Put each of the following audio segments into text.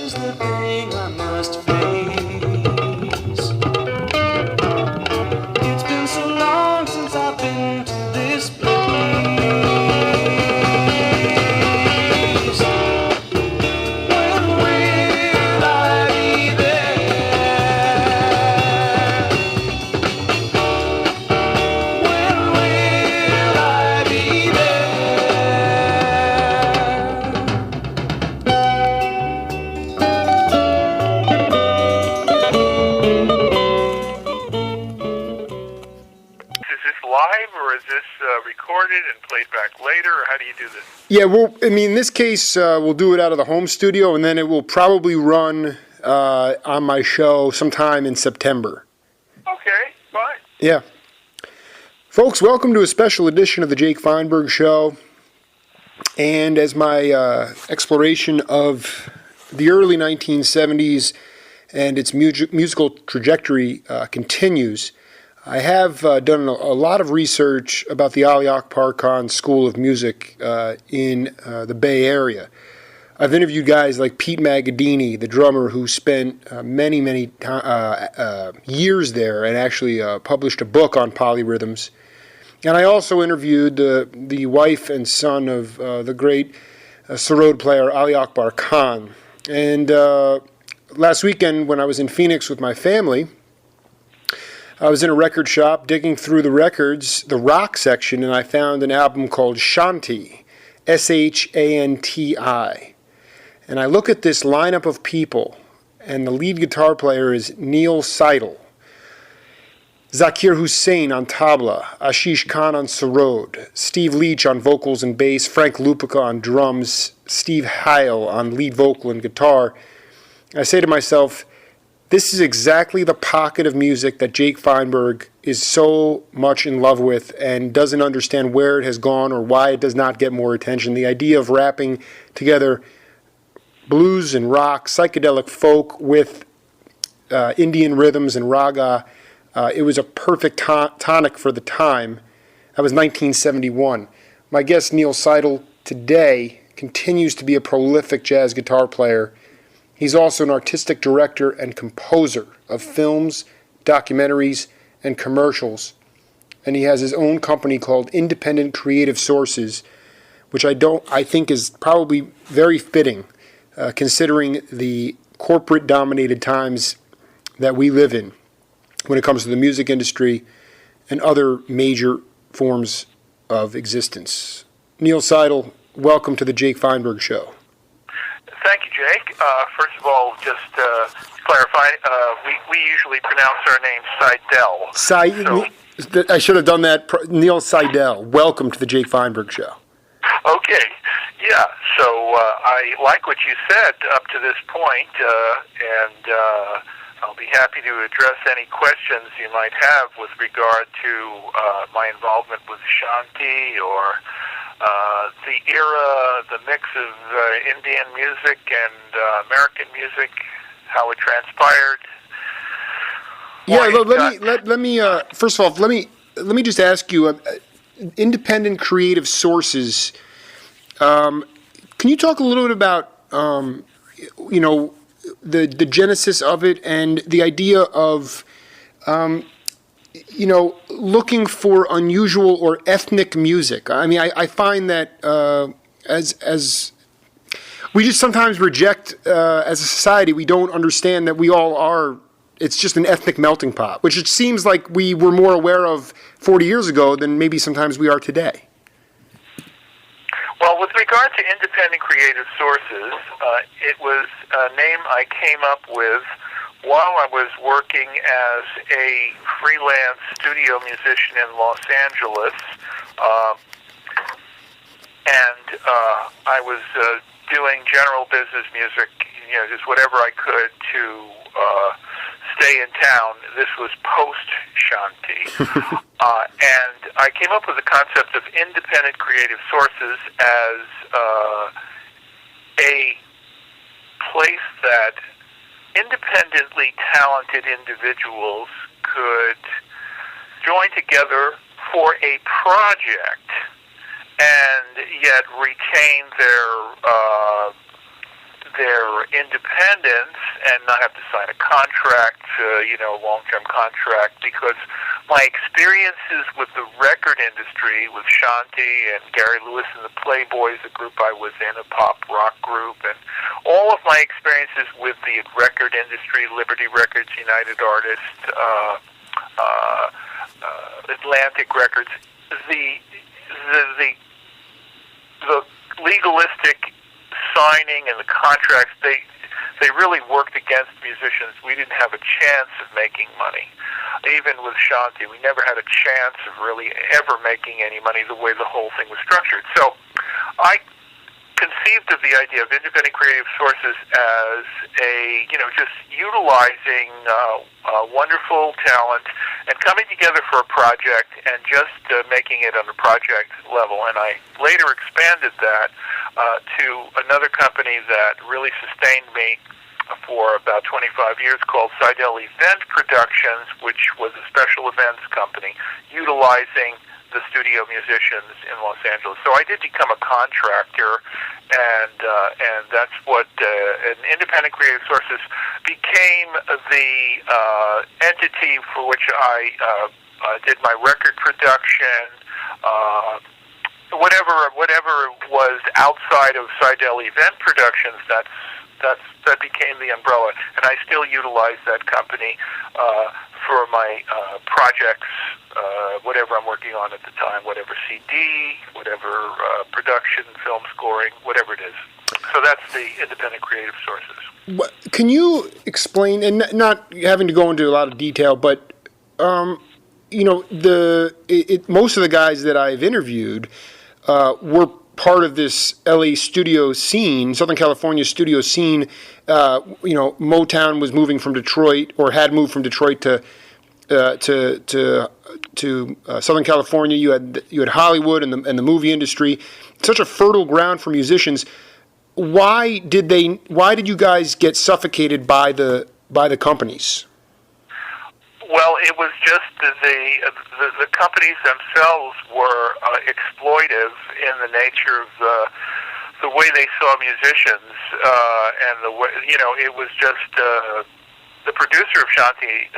is the thing I must face. It's been so long since I've been to this place. When will I be there? When will I be there? Is this live or is this recorded and played back later, or how do you do this? Yeah, well, I mean, in this case, we'll do it out of the home studio, and then it will probably run on my show sometime in September. Okay, fine. Yeah. Folks, welcome to a special edition of the Jake Feinberg Show. And as my exploration of the early 1970s and its musical trajectory continues, I have done a lot of research about the Ali Akbar Khan School of Music in the Bay Area. I've interviewed guys like Pete Magadini, the drummer who spent many years there and actually published a book on polyrhythms. And I also interviewed the wife and son of the great sarod player Ali Akbar Khan. And last weekend when I was in Phoenix with my family, I was in a record shop digging through the records, the rock section, and I found an album called Shanti, Shanti. And I look at this lineup of people, and the lead guitar player is Neil Seidel, Zakir Hussain on tabla, Aashish Khan on sarod, Steve Leach on vocals and bass, Frank Lupica on drums, Steve Heil on lead vocal and guitar. I say to myself, this is exactly the pocket of music that Jake Feinberg is so much in love with and doesn't understand where it has gone or why it does not get more attention. The idea of wrapping together blues and rock, psychedelic folk with Indian rhythms and raga, it was a perfect tonic for the time. That was 1971. My guest Neil Seidel today continues to be a prolific jazz guitar player. He's also an artistic director and composer of films, documentaries, and commercials. And he has his own company called Independent Creative Sources, which I think is probably very fitting, considering the corporate-dominated times that we live in when it comes to the music industry and other major forms of existence. Neil Seidel, welcome to the Jake Feinberg Show. Thank you, Jake. First of all, just to clarify, we usually pronounce our name Seidel. I should have done that. Neil Seidel, welcome to the Jake Feinberg Show. Okay, yeah, so I like what you said up to this point, and I'll be happy to address any questions you might have with regard to my involvement with Shanti or the era, the mix of Indian music and American music, how it transpired. Yeah, let me first of all, let me just ask you, independent creative sources. Can you talk a little bit about the genesis of it and the idea of looking for unusual or ethnic music? I mean, I find that as we just sometimes reject as a society, we don't understand that we all are. It's just an ethnic melting pot, which it seems like we were more aware of 40 years ago than maybe sometimes we are today. Well, with regard to independent creative sources, it was a name I came up with while I was working as a freelance studio musician in Los Angeles, and I was doing general business music, just whatever I could to stay in town. This was post-Shanti. And I came up with the concept of independent creative sources as a place that independently talented individuals could join together for a project and yet retain their independence and not have to sign a contract, long-term contract, because my experiences with the record industry, with Shanti and Gary Lewis and the Playboys, a group I was in, a pop rock group, and all of my experiences with the record industry, Liberty Records, United Artists, Atlantic Records, the legalistic signing and the contracts, they really worked against musicians. We didn't have a chance of making money. Even with Shanti, we never had a chance of really ever making any money the way the whole thing was structured. So I conceived of the idea of independent creative sources as just utilizing wonderful talent and coming together for a project and just making it on a project level. And I later expanded that to another company that really sustained me for about 25 years, called Seidel Event Productions, which was a special events company utilizing the studio musicians in Los Angeles. So I did become a contractor, and that's what an independent creative sources became the entity for which I did my record production. Whatever was outside of Seidel Event Productions, that became the umbrella, and I still utilize that company for my projects, whatever I'm working on at the time, whatever CD, whatever production, film scoring, whatever it is. So that's the independent creative sources. Can you explain, and not having to go into a lot of detail, but most of the guys that I've interviewed were part of this LA studio scene, Southern California studio scene. Motown was moving from Detroit, or had moved from Detroit to Southern California. You had Hollywood and the movie industry, such a fertile ground for musicians. Why did you guys get suffocated by the companies? Well, it was just the companies themselves were exploitive in the nature of the way they saw musicians, and the way it was just the producer of Shanti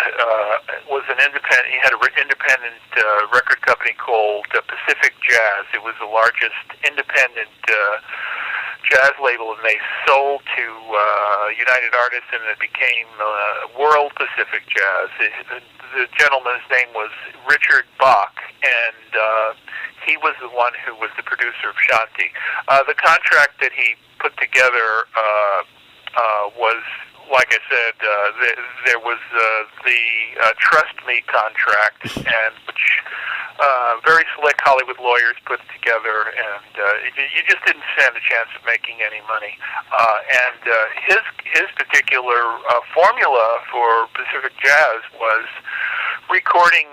was an independent. He had an independent record company called Pacific Jazz. It was the largest independent jazz label, and they sold to United Artists, and it became World Pacific Jazz. The gentleman's name was Richard Bach, and he was the one who was the producer of Shanti. The contract that he put together was, like I said, there was the Trust Me contract, and which very slick Hollywood lawyers put together, and you just didn't stand a chance of making any money. And his particular formula for Pacific Jazz was recording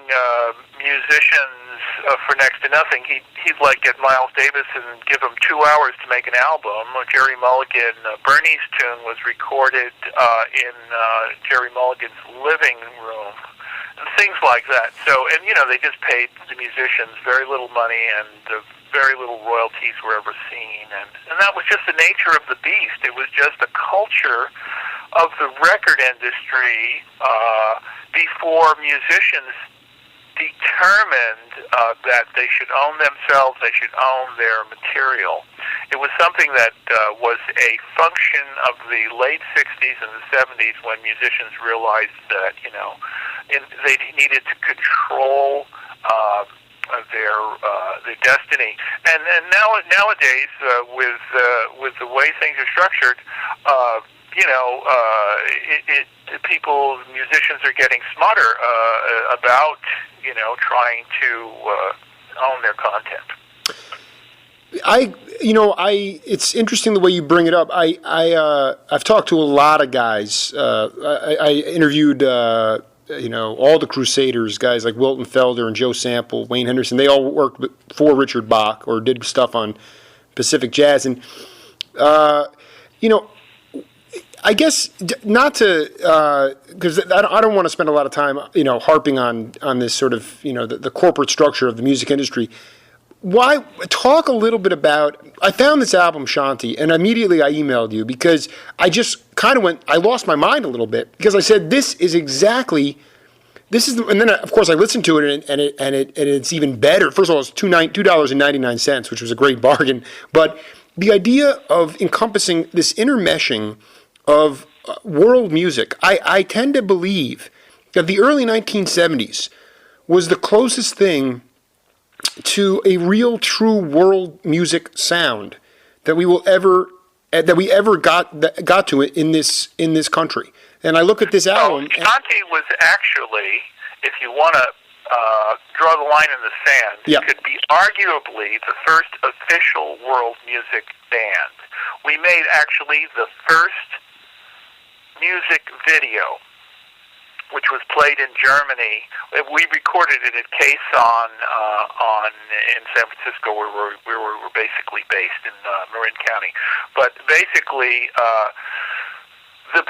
musicians for next to nothing. He'd like get Miles Davis and give him 2 hours to make an album. Jerry Mulligan, Bernie's tune was recorded in Jerry Mulligan's living room, and things like that. So, and they just paid the musicians very little money, and very little royalties were ever seen, and that was just the nature of the beast. It was just the culture of the record industry before musicians determined that they should own themselves, they should own their material. It was something that was a function of the late 60s and the 70s, when musicians realized that they needed to control their destiny. And nowadays, with the way things are structured, musicians are getting smarter about trying to own their content. It's interesting the way you bring it up. I've talked to a lot of guys. I interviewed, all the Crusaders, guys like Wilton Felder and Joe Sample, Wayne Henderson. They all worked for Richard Bach or did stuff on Pacific Jazz. And, I guess not to, because I don't want to spend a lot of time, harping on this sort of, the corporate structure of the music industry. why talk a little bit about? I found this album Shanti, and immediately I emailed you because I just kind of I lost my mind a little bit because I said this is exactly. And then of course I listened to it and it's even better. First of all, it's $2.99, which was a great bargain. But the idea of encompassing this intermeshing of world music, I tend to believe that the early 1970s was the closest thing to a real, true world music sound that we ever got to it in this country. And I look at this album. Shanti was actually, if you want to draw the line in the sand, could be arguably the first official world music band. We made actually the first music video, which was played in Germany. We recorded it at Quezon in San Francisco, where we're basically based in Marin County. But basically, the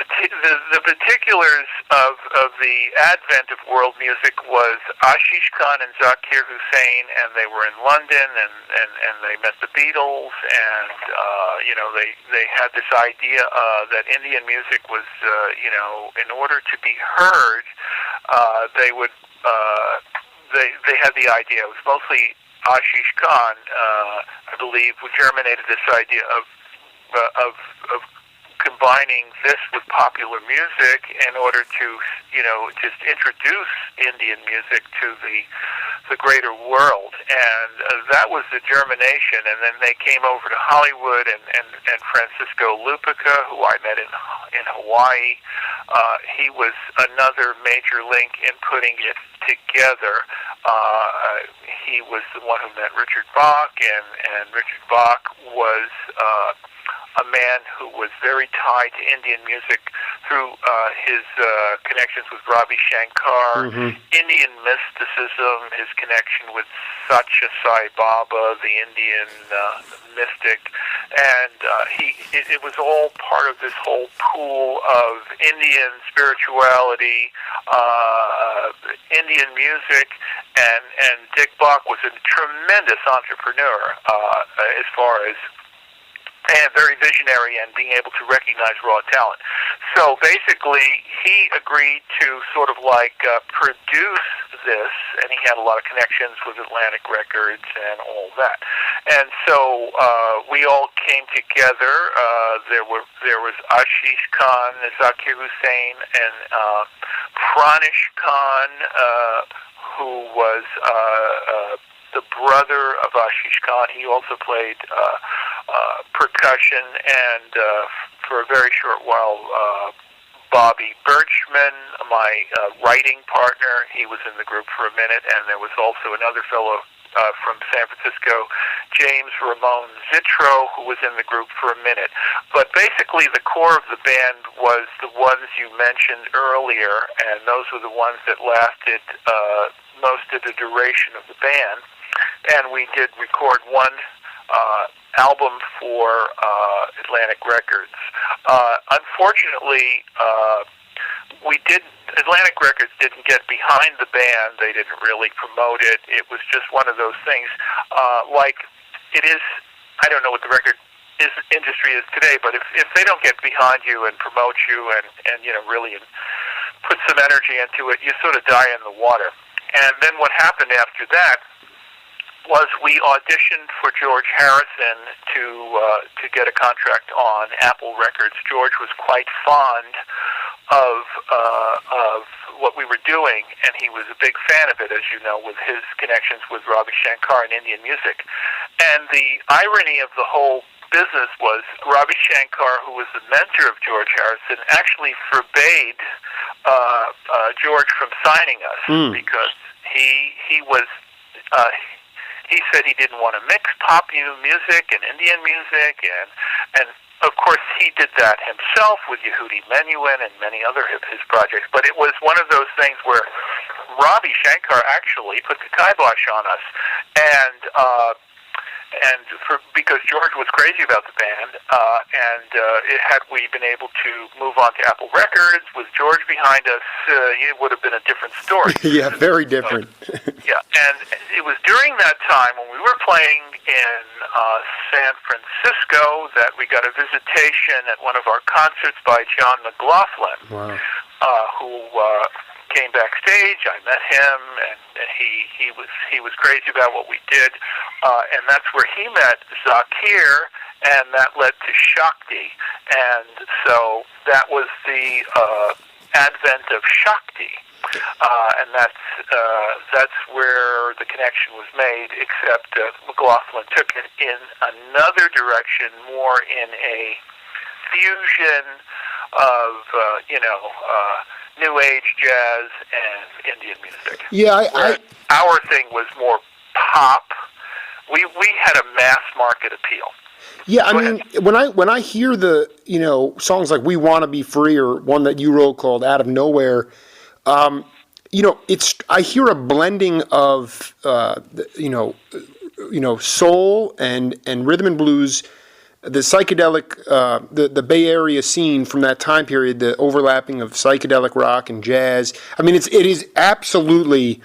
particulars of the advent of world music was Aashish Khan and Zakir Hussain, and they were in London, and they met the Beatles, and they had this idea that Indian music was, in order to be heard, they had the idea. It was mostly Aashish Khan, I believe, who germinated this idea of combining this with popular music in order to, just introduce Indian music to the greater world. And that was the germination. And then they came over to Hollywood, and Francisco Lupica, who I met in Hawaii, he was another major link in putting it together. He was the one who met Richard Bach, and Richard Bach was a man who was very tied to Indian music through his connections with Ravi Shankar, Indian mysticism, his connection with Satya Sai Baba, the Indian mystic, and it was all part of this whole pool of Indian spirituality, Indian music, and Dick Bach was a tremendous entrepreneur as far as, and very visionary and being able to recognize raw talent. So basically, he agreed to sort of like produce this, and he had a lot of connections with Atlantic Records and all that. And so we all came together. There was Aashish Khan, Zakir Hussain, and Pranesh Kahn, who was the brother of Aashish Khan. He also played percussion, and for a very short while, Bobby Birchman, my writing partner, he was in the group for a minute, and there was also another fellow from San Francisco, James Ramon Zitro, who was in the group for a minute. But basically the core of the band was the ones you mentioned earlier, and those were the ones that lasted most of the duration of the band. And we did record one album for Atlantic Records. Unfortunately, Atlantic Records didn't get behind the band. They didn't really promote it. It was just one of those things. Like it is, I don't know what the record industry is today, but if they don't get behind you and promote you and really put some energy into it, you sort of die in the water. And then what happened after that was we auditioned for George Harrison to get a contract on Apple Records. George was quite fond of what we were doing, and he was a big fan of it, as you know, with his connections with Ravi Shankar and Indian music. And the irony of the whole business was Ravi Shankar, who was the mentor of George Harrison, actually forbade George from signing us because he was. He said he didn't want to mix pop music and Indian music, and of course he did that himself with Yehudi Menuhin and many other of his projects. But it was one of those things where Ravi Shankar actually put the kibosh on us, because George was crazy about the band, had we been able to move on to Apple Records with George behind us, it would have been a different story. Yeah, very different. Yeah, and it was during that time when we were playing in San Francisco that we got a visitation at one of our concerts by John McLaughlin, Wow. who came backstage. I met him, and he was crazy about what we did, and that's where he met Zakir, and that led to Shakti, and so that was the advent of Shakti, and that's where the connection was made. Except McLaughlin took it in another direction, more in a fusion of New Age jazz and Indian music. Yeah, our thing was more pop. We had a mass market appeal. Yeah, I mean, when I hear the songs like "We Want to Be Free" or one that you wrote called "Out of Nowhere," I hear a blending of soul and rhythm and blues, the psychedelic, the Bay Area scene from that time period, the overlapping of psychedelic rock and jazz. I mean, it is absolutely.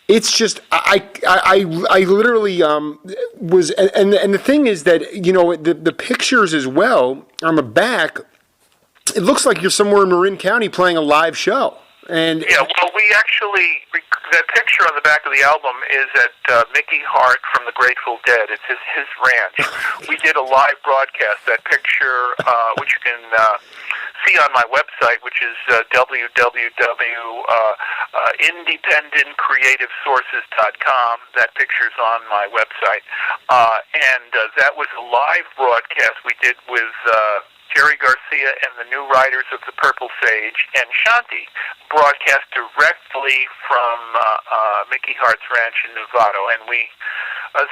It's just I literally was, and the thing is that the pictures as well on the back, it looks like you're somewhere in Marin County playing a live show. And yeah, well, we actually, that picture on the back of the album is at Mickey Hart from the Grateful Dead. It's his ranch. We did a live broadcast. That picture, which you can see on my website, which is www.independentcreativesources.com. That picture's on my website. And that was a live broadcast we did with Jerry Garcia and the New Riders of the Purple Sage and Shanti, broadcast directly from Mickey Hart's ranch in Novato. And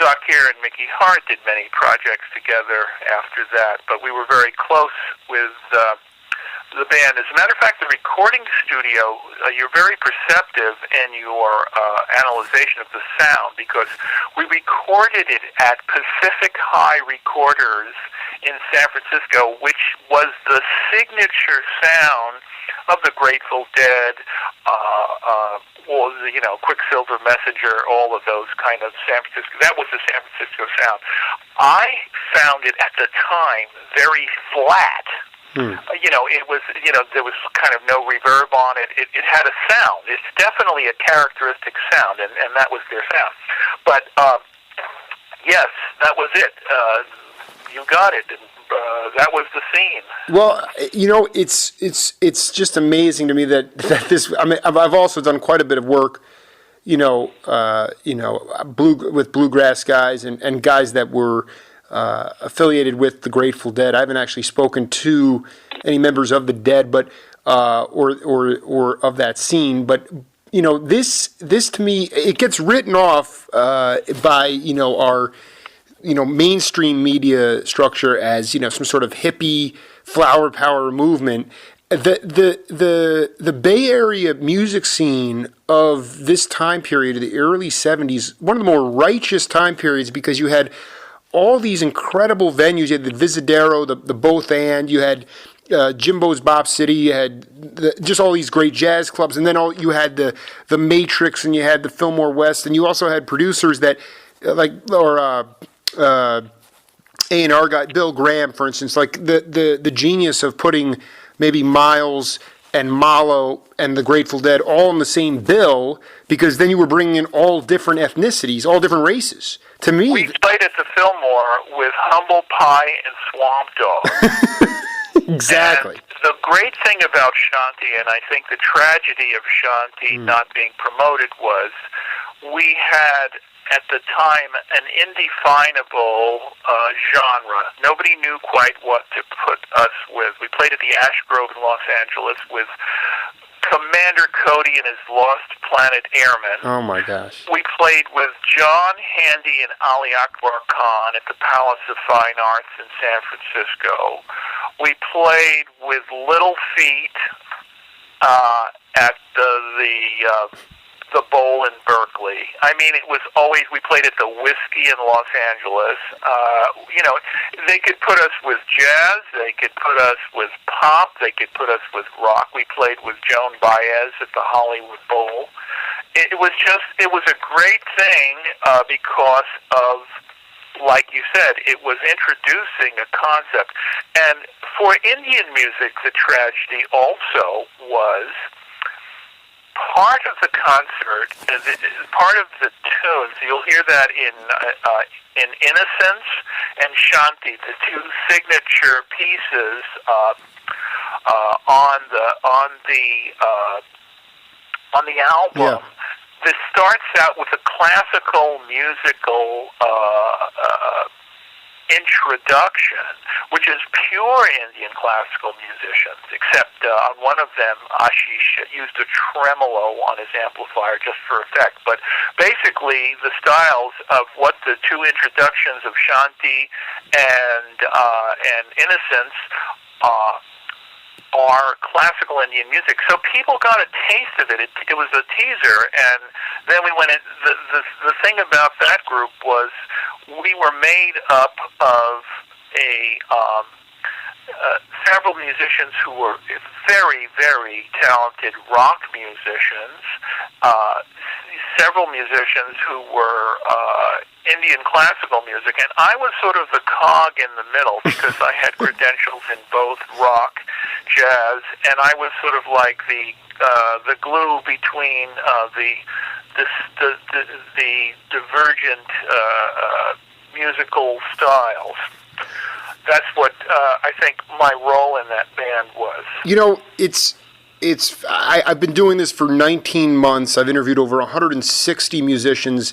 Zakir and Mickey Hart did many projects together after that, but we were very close with the band. As a matter of fact, the recording studio, you're very perceptive in your analyzation of the sound, because we recorded it at Pacific High Recorders in San Francisco, which was the signature sound of the Grateful Dead, Quicksilver, Messenger, all of those kind of San Francisco. That was the San Francisco sound. I found it at the time very flat. It was, there was kind of no reverb on it. It had a sound. It's definitely a characteristic sound, and that was their sound. But, yes, that was it. You got it. That was the scene. Well, it's just amazing to me that this. I mean, I've also done quite a bit of work, with bluegrass guys and guys that were affiliated with the Grateful Dead. I haven't actually spoken to any members of the Dead, but or of that scene. But this to me, it gets written off by our mainstream media structure as some sort of hippie flower power movement. The Bay Area music scene of this time period, the early 70s, one of the more righteous time periods, because you had all these incredible venues. You had the Visadero, the Both And, you had Jimbo's Bop City, you had just all these great jazz clubs, and then you had the Matrix, and you had the Fillmore West, and you also had producers that A&R guy, Bill Graham, for instance, like the genius of putting maybe Miles and Malo and the Grateful Dead all in the same bill, because then you were bringing in all different ethnicities, all different races. To me, we played at the Fillmore with Humble Pie and Swamp Dog. Exactly. And the great thing about Shanti, and I think the tragedy of Shanti not being promoted, was we had at the time an indefinable genre. Nobody knew quite what to put us with. We played at the Ash Grove in Los Angeles with Commander Cody and his Lost Planet Airmen. Oh my gosh. We played with John Handy and Ali Akbar Khan at the Palace of Fine Arts in San Francisco. We played with Little Feat at the the Bowl in Berkeley. I mean, it was always, we played at the Whiskey in Los Angeles. You know, they could put us with jazz, they could put us with pop, they could put us with rock. We played with Joan Baez at the Hollywood Bowl. It was a great thing because of, like you said, it was introducing a concept. And for Indian music, the tragedy also was part of the concert, part of the tunes. You'll hear that in Innocence and Shanti, the two signature pieces on the album. Yeah. This starts out with a classical musical introduction, which is pure Indian classical musicians, except on one of them, Aashish used a tremolo on his amplifier just for effect. But basically, the styles of what the two introductions of Shanti and Innocence are classical Indian music. So people got a taste of it. It was a teaser, and then we went in. The thing about that group was we were made up of several musicians who were very, very talented rock musicians, several musicians who were Indian classical music, and I was sort of the cog in the middle because I had credentials in both rock, jazz, and I was sort of like the glue between the divergent musical styles. That's what I think my role in that band was. You know, I've been doing this for 19 months. I've interviewed over 160 musicians.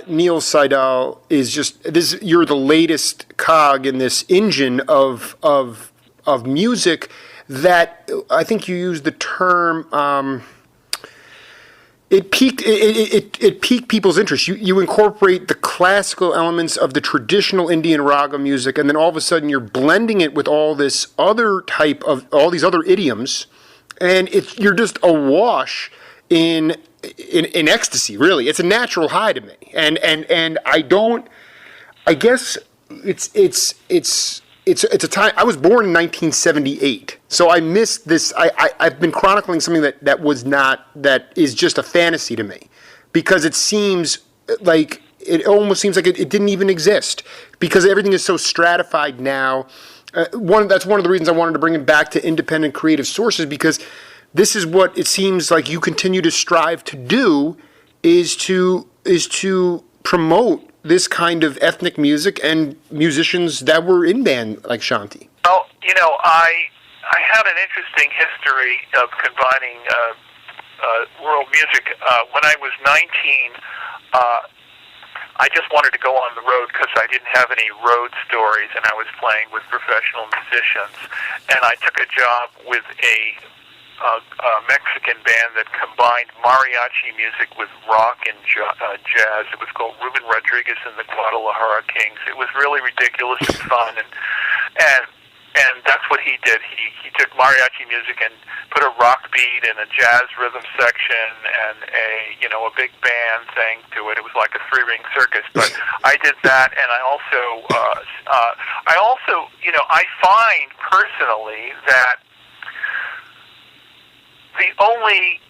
Neil Seidel is just this. You're the latest cog in this engine of music that I think you used the term. It piqued people's interest. You incorporate the classical elements of the traditional Indian raga music, and then all of a sudden you're blending it with all this other type of all these other idioms, and you're just awash in ecstasy. Really, it's a natural high to me, and I guess it's a time. I was born in 1978, so I missed this. I've been chronicling something that is just a fantasy to me, because it seems like it almost seems like it didn't even exist, because everything is so stratified now. That's one of the reasons I wanted to bring it back to independent creative sources, because this is what it seems like you continue to strive to do, is to promote this kind of ethnic music and musicians that were in band like Shanti. Well, you know, I had an interesting history of combining world music. When I was 19, I just wanted to go on the road because I didn't have any road stories, and I was playing with professional musicians. And I took a job with a Mexican band that combined mariachi music with rock and jazz. It was called Ruben Rodriguez and the Guadalajara Kings. It was really ridiculous and fun, and that's what he did. He took mariachi music and put a rock beat and a jazz rhythm section and a big band thing to it. It was like a three-ring circus. But I did that, and I also I find personally that the only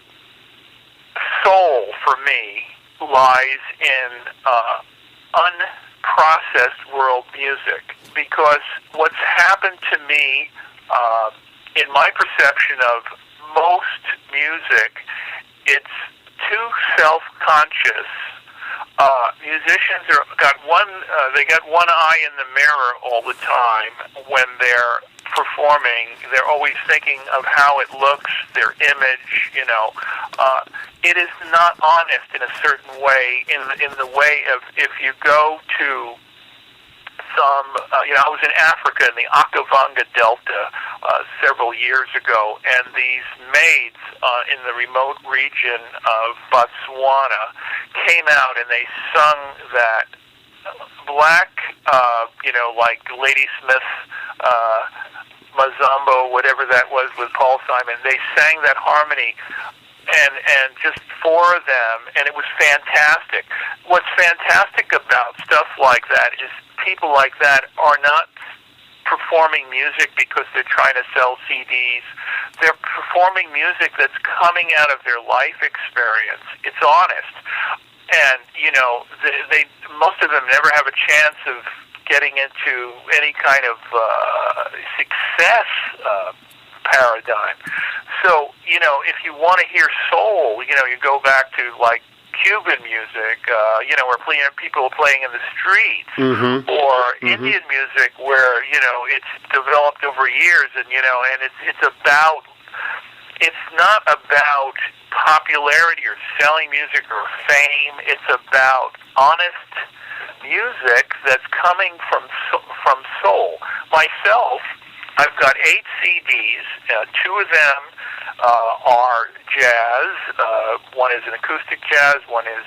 soul for me lies in unprocessed world music, because what's happened to me in my perception of most music, it's too self-conscious. Musicians got one eye in the mirror all the time when they're performing. They're always thinking of how it looks, their image. It is not honest in a certain way. In the way of, if you go to some, I was in Africa in the Okavanga Delta several years ago, and these maids in the remote region of Botswana came out and they sung that black, like Lady Smith, Mazambo, whatever that was with Paul Simon. They sang that harmony, and just for them, and it was fantastic. What's fantastic about stuff like that is people like that are not performing music because they're trying to sell CDs. They're performing music that's coming out of their life experience. It's honest. And, you know, they most of them never have a chance of getting into any kind of success paradigm. So, you know, if you want to hear soul, you know, you go back to, like, Cuban music, you know, where people are playing in the streets, or Indian music where, you know, it's developed over years, and, you know, and it's not about popularity or selling music or fame. It's about honest music that's coming from soul. Myself, I've got 8 CDs. 2 of them are jazz. One is an acoustic jazz. One is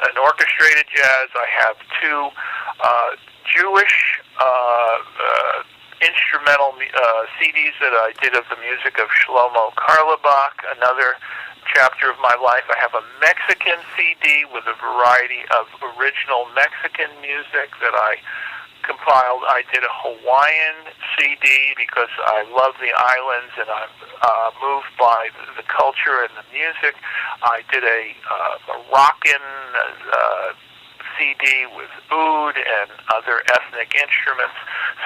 an orchestrated jazz. I have 2 Jewish instrumental CDs that I did of the music of Shlomo Karlebach, another chapter of my life. I have a Mexican CD with a variety of original Mexican music that I compiled. I did a Hawaiian CD because I love the islands and I'm moved by the culture and the music. I did a Moroccan CD with oud and other ethnic instruments.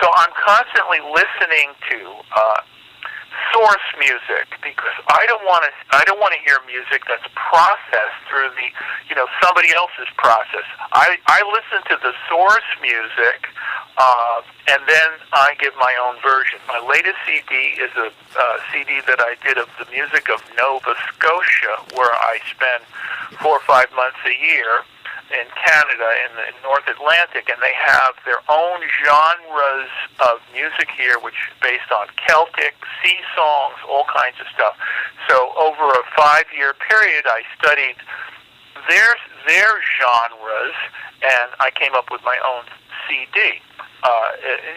So I'm constantly listening to source music because I don't want to hear music that's processed through the, you know, somebody else's process. I listen to the source music, and then I give my own version. My latest CD is a CD that I did of the music of Nova Scotia, where I spend 4 or 5 months a year in Canada, in the North Atlantic, and they have their own genres of music here, which is based on Celtic, sea songs, all kinds of stuff. So over a 5-year period, I studied their genres, and I came up with my own CD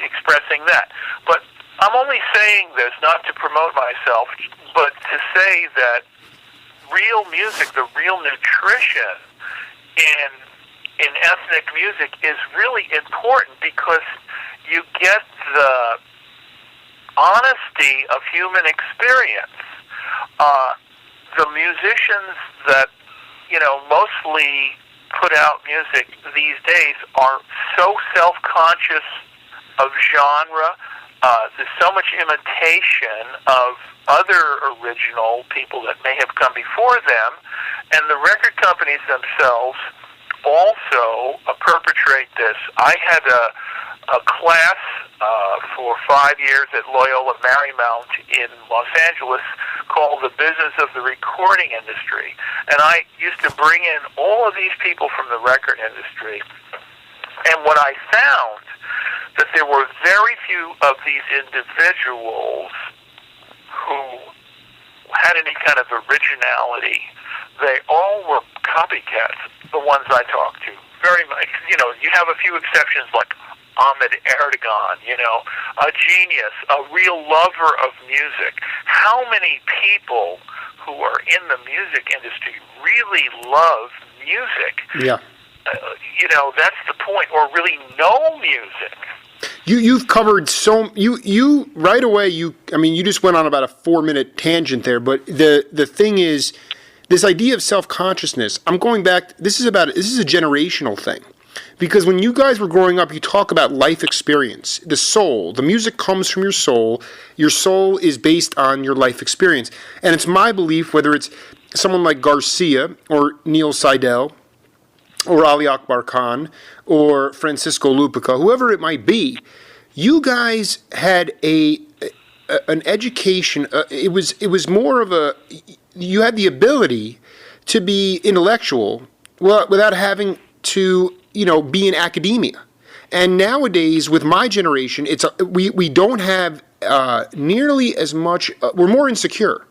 expressing that. But I'm only saying this not to promote myself, but to say that real music, the real nutrition in ethnic music is really important because you get the honesty of human experience. The musicians that, you know, mostly put out music these days are so self-conscious of genre. There's so much imitation of other original people that may have come before them, and the record companies themselves also perpetrate this. I had a class for 5 years at Loyola Marymount in Los Angeles called The Business of the Recording Industry, and I used to bring in all of these people from the record industry, and what I found that there were very few of these individuals who had any kind of originality. They all were copycats, the ones I talked to. Very much, you know, you have a few exceptions like Ahmed Erdogan, you know, a genius, a real lover of music. How many people who are in the music industry really love music? Yeah. You know, that's the point, or really know music. You've covered you right away. You just went on about a 4-minute tangent there. But the thing is, this idea of self-consciousness. I'm going back. This is a generational thing, because when you guys were growing up, you talk about life experience, the soul. The music comes from your soul. Your soul is based on your life experience, and it's my belief, whether it's someone like Garcia or Neil Seidel, or Ali Akbar Khan, or Francisco Lupica, whoever it might be, you guys had an education. It was more of a. You had the ability to be intellectual, well, without having to, you know, be in academia. And nowadays, with my generation, we don't have nearly as much. We're more insecure.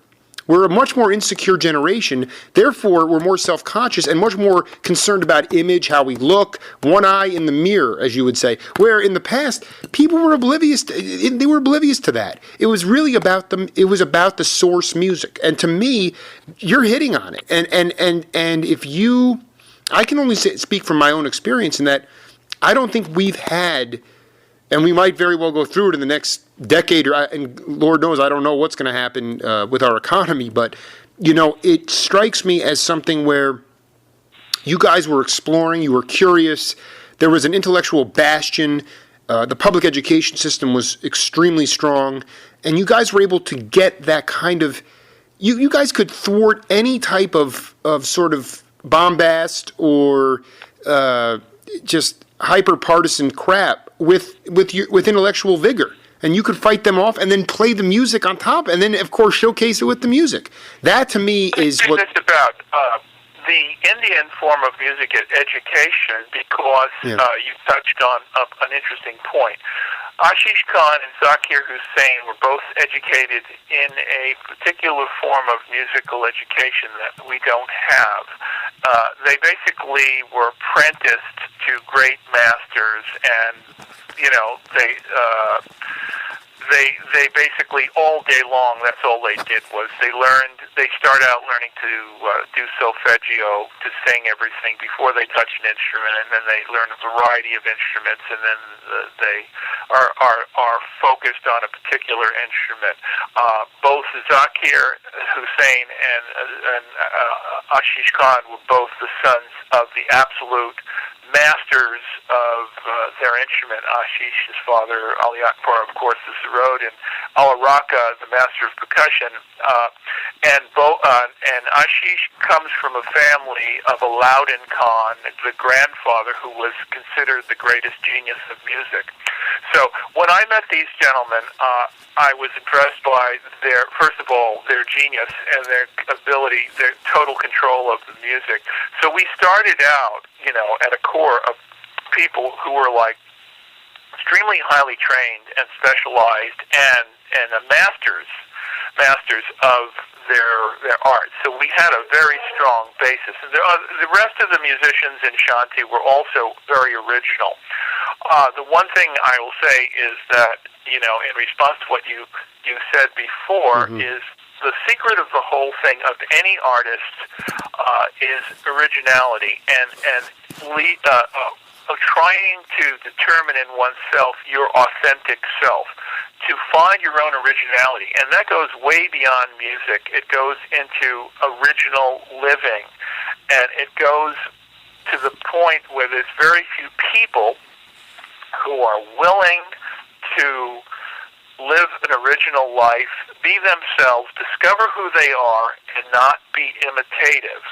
We're a much more insecure generation. Therefore, we're more self-conscious and much more concerned about image, how we look, one eye in the mirror, as you would say. Where in the past, people were oblivious. They were oblivious to that. It was really about them. It was about the source music. And to me, you're hitting on it. And if you, I can only speak from my own experience in that I don't think we've had. And we might very well go through it in the next decade, and Lord knows I don't know what's going to happen with our economy. But, it strikes me as something where you guys were exploring, you were curious, there was an intellectual bastion, the public education system was extremely strong, and you guys were able to get that kind of, you guys could thwart any type of sort of bombast or just hyper-partisan crap with intellectual vigor, and you could fight them off, and then play the music on top, and then of course showcase it with the music. That to me is what it's about. The Indian form of music is education, because you touched on an interesting point. Aashish Khan and Zakir Hussain were both educated in a particular form of musical education that we don't have. They basically were apprenticed to great masters, and they basically all day long, that's all they did was they started out learning to do solfeggio, to sing everything before they touch an instrument, and then they learn a variety of instruments, and then they are focused on a particular instrument. Both Zakir Hussain and Aashish Khan were both the sons of the absolute masters of their instrument. Aashish, his father, Ali Akbar, of course, the sarod, and Ala Raka, the master of percussion. And Aashish comes from a family of Alauddin Khan, the grandfather, who was considered the greatest genius of music. So when I met these gentlemen, I was impressed by first of all, their genius and their ability, their total control of the music. So we started out, at a core of people who were like extremely highly trained and specialized and masters of their art. So we had a very strong basis. And the rest of the musicians in Shanti were also very original. The one thing I will say is that, in response to what you said before, is the secret of the whole thing of any artist is originality and trying to determine in oneself your authentic self, to find your own originality. And that goes way beyond music. It goes into original living, and it goes to the point where there's very few people who are willing to live an original life, be themselves, discover who they are, and not be imitative.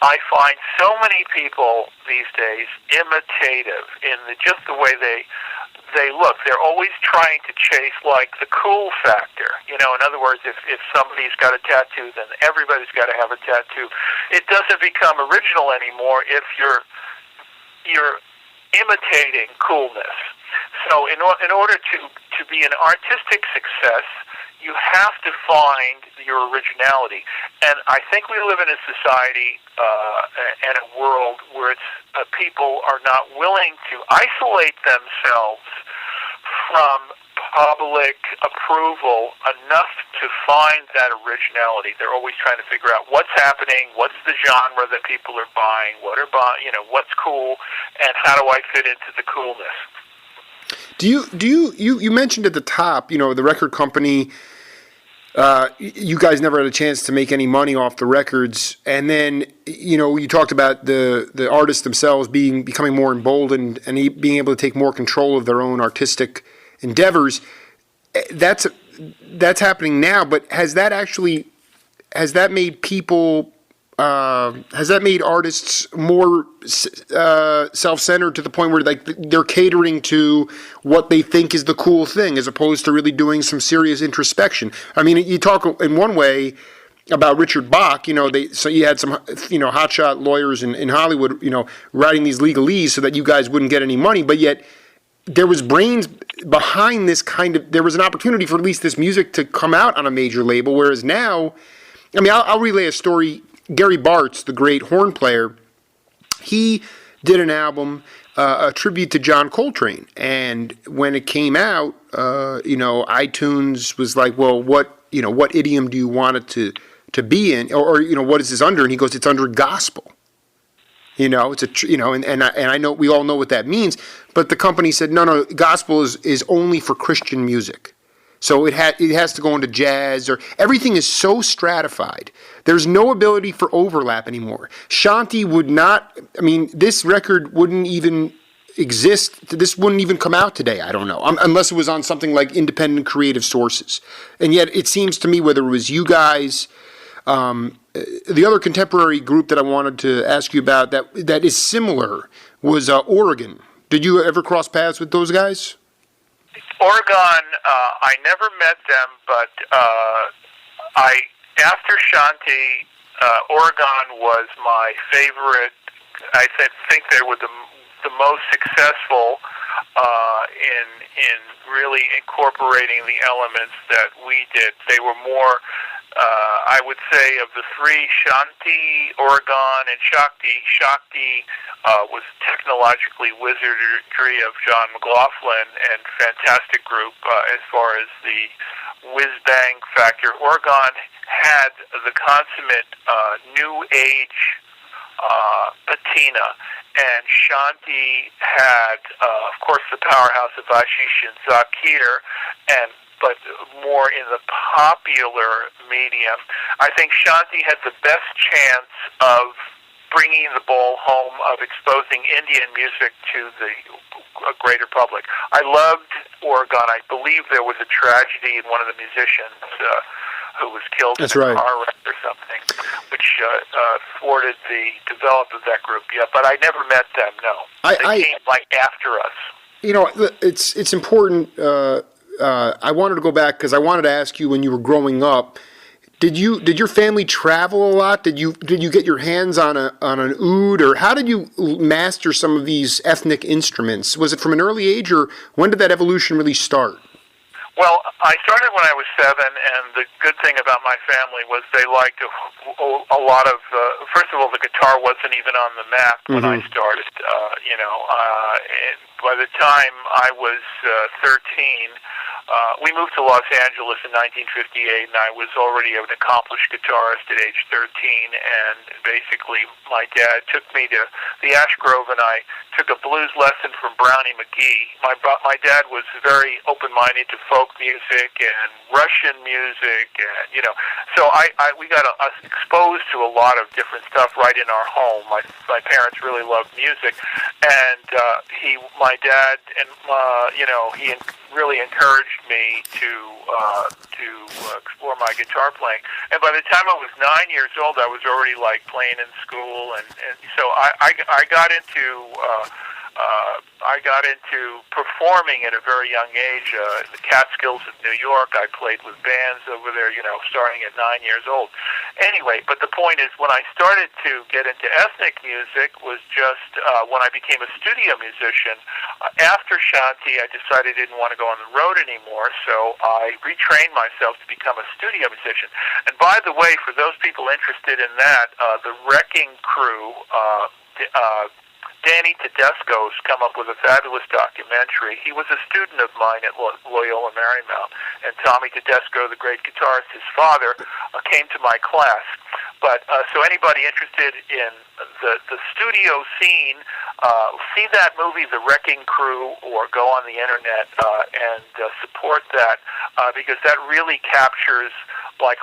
I find so many people these days imitative in just the way they look. They're always trying to chase like the cool factor. In other words, if somebody's got a tattoo, then everybody's got to have a tattoo. It doesn't become original anymore if you're imitating coolness. So in order to be an artistic success, you have to find your originality. And I think we live in a society and a world where people are not willing to isolate themselves from public approval enough to find that originality. They're always trying to figure out what's happening, what's the genre that people are buying, what's cool, and how do I fit into the coolness. You mentioned at the top, the record company, you guys never had a chance to make any money off the records, and then, you talked about the artists themselves becoming more emboldened and being able to take more control of their own artistic endeavors. That's happening now, but has that made people, has that made artists more self-centered to the point where they're catering to what they think is the cool thing as opposed to really doing some serious introspection? I mean, you talk in one way about Richard Bach, so you had some, hotshot lawyers in Hollywood, writing these legalese so that you guys wouldn't get any money, but yet there was brains behind this there was an opportunity for at least this music to come out on a major label, whereas now I mean, I'll relay a story. Gary Bartz, the great horn player, he did an album, a tribute to John Coltrane. And when it came out, iTunes was like, well, what idiom do you want it to be in? Or what is this under? And he goes, it's under gospel. And I know we all know what that means. But the company said, no, gospel is only for Christian music. So it has to go into jazz, or everything is so stratified. There's no ability for overlap anymore. Shanti would not. I mean, this record wouldn't even exist. This wouldn't even come out today. I don't know, unless it was on something like independent creative sources. And yet, it seems to me, whether it was you guys, the other contemporary group that I wanted to ask you about that is similar was Oregon. Did you ever cross paths with those guys? Oregon, I never met them, but after Shanti, Oregon was my favorite. I think they were the most successful in really incorporating the elements that we did. They were more, I would say, of the three, Shanti, Oregon, and Shakti was technologically wizardry of John McLaughlin, and fantastic group as far as the whiz-bang factor. Oregon had the consummate new age patina, and Shanti had, of course, the powerhouse of Aashish and Zakir, but more in the popular medium. I think Shanti had the best chance of bringing the ball home, of exposing Indian music to the greater public. I loved Oregon. I believe there was a tragedy in one of the musicians who was killed in a car wreck or something, which thwarted the development of that group. Yeah, but I never met them, no. They came after us. It's important. I wanted to go back because I wanted to ask you, when you were growing up, did your family travel a lot? Did you get your hands on an oud, or how did you master some of these ethnic instruments? Was it from an early age, or when did that evolution really start? Well, I started when I was 7, and the good thing about my family was they liked a lot of. First of all, the guitar wasn't even on the map when I started. By the time I was 13, we moved to Los Angeles in 1958, and I was already an accomplished guitarist at age 13. And basically, my dad took me to the Ash Grove, and I took a blues lesson from Brownie McGee. My dad was very open-minded to folk music and Russian music, and so we got us exposed to a lot of different stuff right in our home. My parents really loved music, and my dad, and he really encouraged me to explore my guitar playing. And by the time I was 9 years old, I was already playing in school, and so I got into performing at a very young age. The Catskills of New York, I played with bands over there, starting at 9 years old. Anyway, but the point is, when I started to get into ethnic music was just when I became a studio musician. After Shanti, I decided I didn't want to go on the road anymore, so I retrained myself to become a studio musician. And by the way, for those people interested in that, the Wrecking Crew, Danny Tedesco's come up with a fabulous documentary. He was a student of mine at Loyola Marymount, and Tommy Tedesco, the great guitarist, his father, came to my class. But so anybody interested in the studio scene, see that movie, The Wrecking Crew, or go on the internet and support that, because that really captures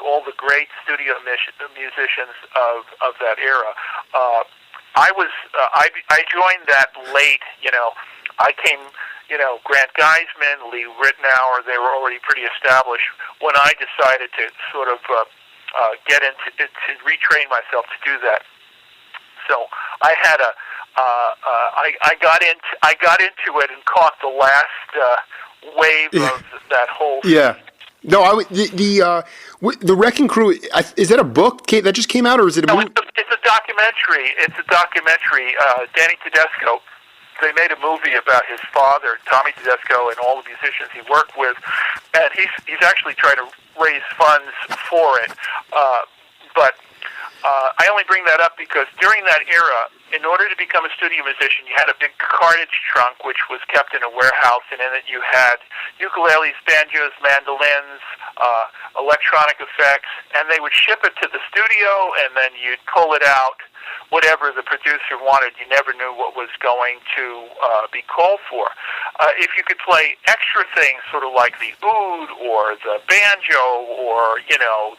all the great studio musicians of that era. I joined that late. I came. Grant Geisman, Lee Ritenour, they were already pretty established when I decided to sort of get into to retrain myself to do that. So I had I got into it and caught the last wave of that whole. Yeah. No, the Wrecking Crew, is that a book that just came out, or is it a movie? It's a documentary. Danny Tedesco, they made a movie about his father, Tommy Tedesco, and all the musicians he worked with, and he's actually trying to raise funds for it. But I only bring that up because during that era, in order to become a studio musician, you had a big cartage trunk, which was kept in a warehouse, and in it you had ukuleles, banjos, mandolins, electronic effects, and they would ship it to the studio, and then you'd pull it out, whatever the producer wanted. You never knew what was going to be called for. If you could play extra things, sort of like the oud, or the banjo, or,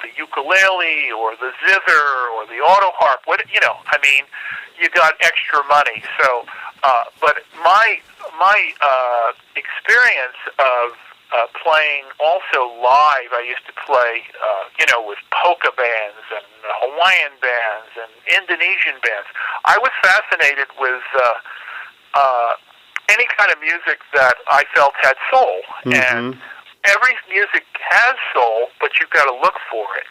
the ukulele, or the zither, or the auto harp, you got extra money. So, but my experience of playing also live, I used to play, with polka bands and Hawaiian bands and Indonesian bands. I was fascinated with any kind of music that I felt had soul. Mm-hmm. And every music has soul, but you've got to look for it.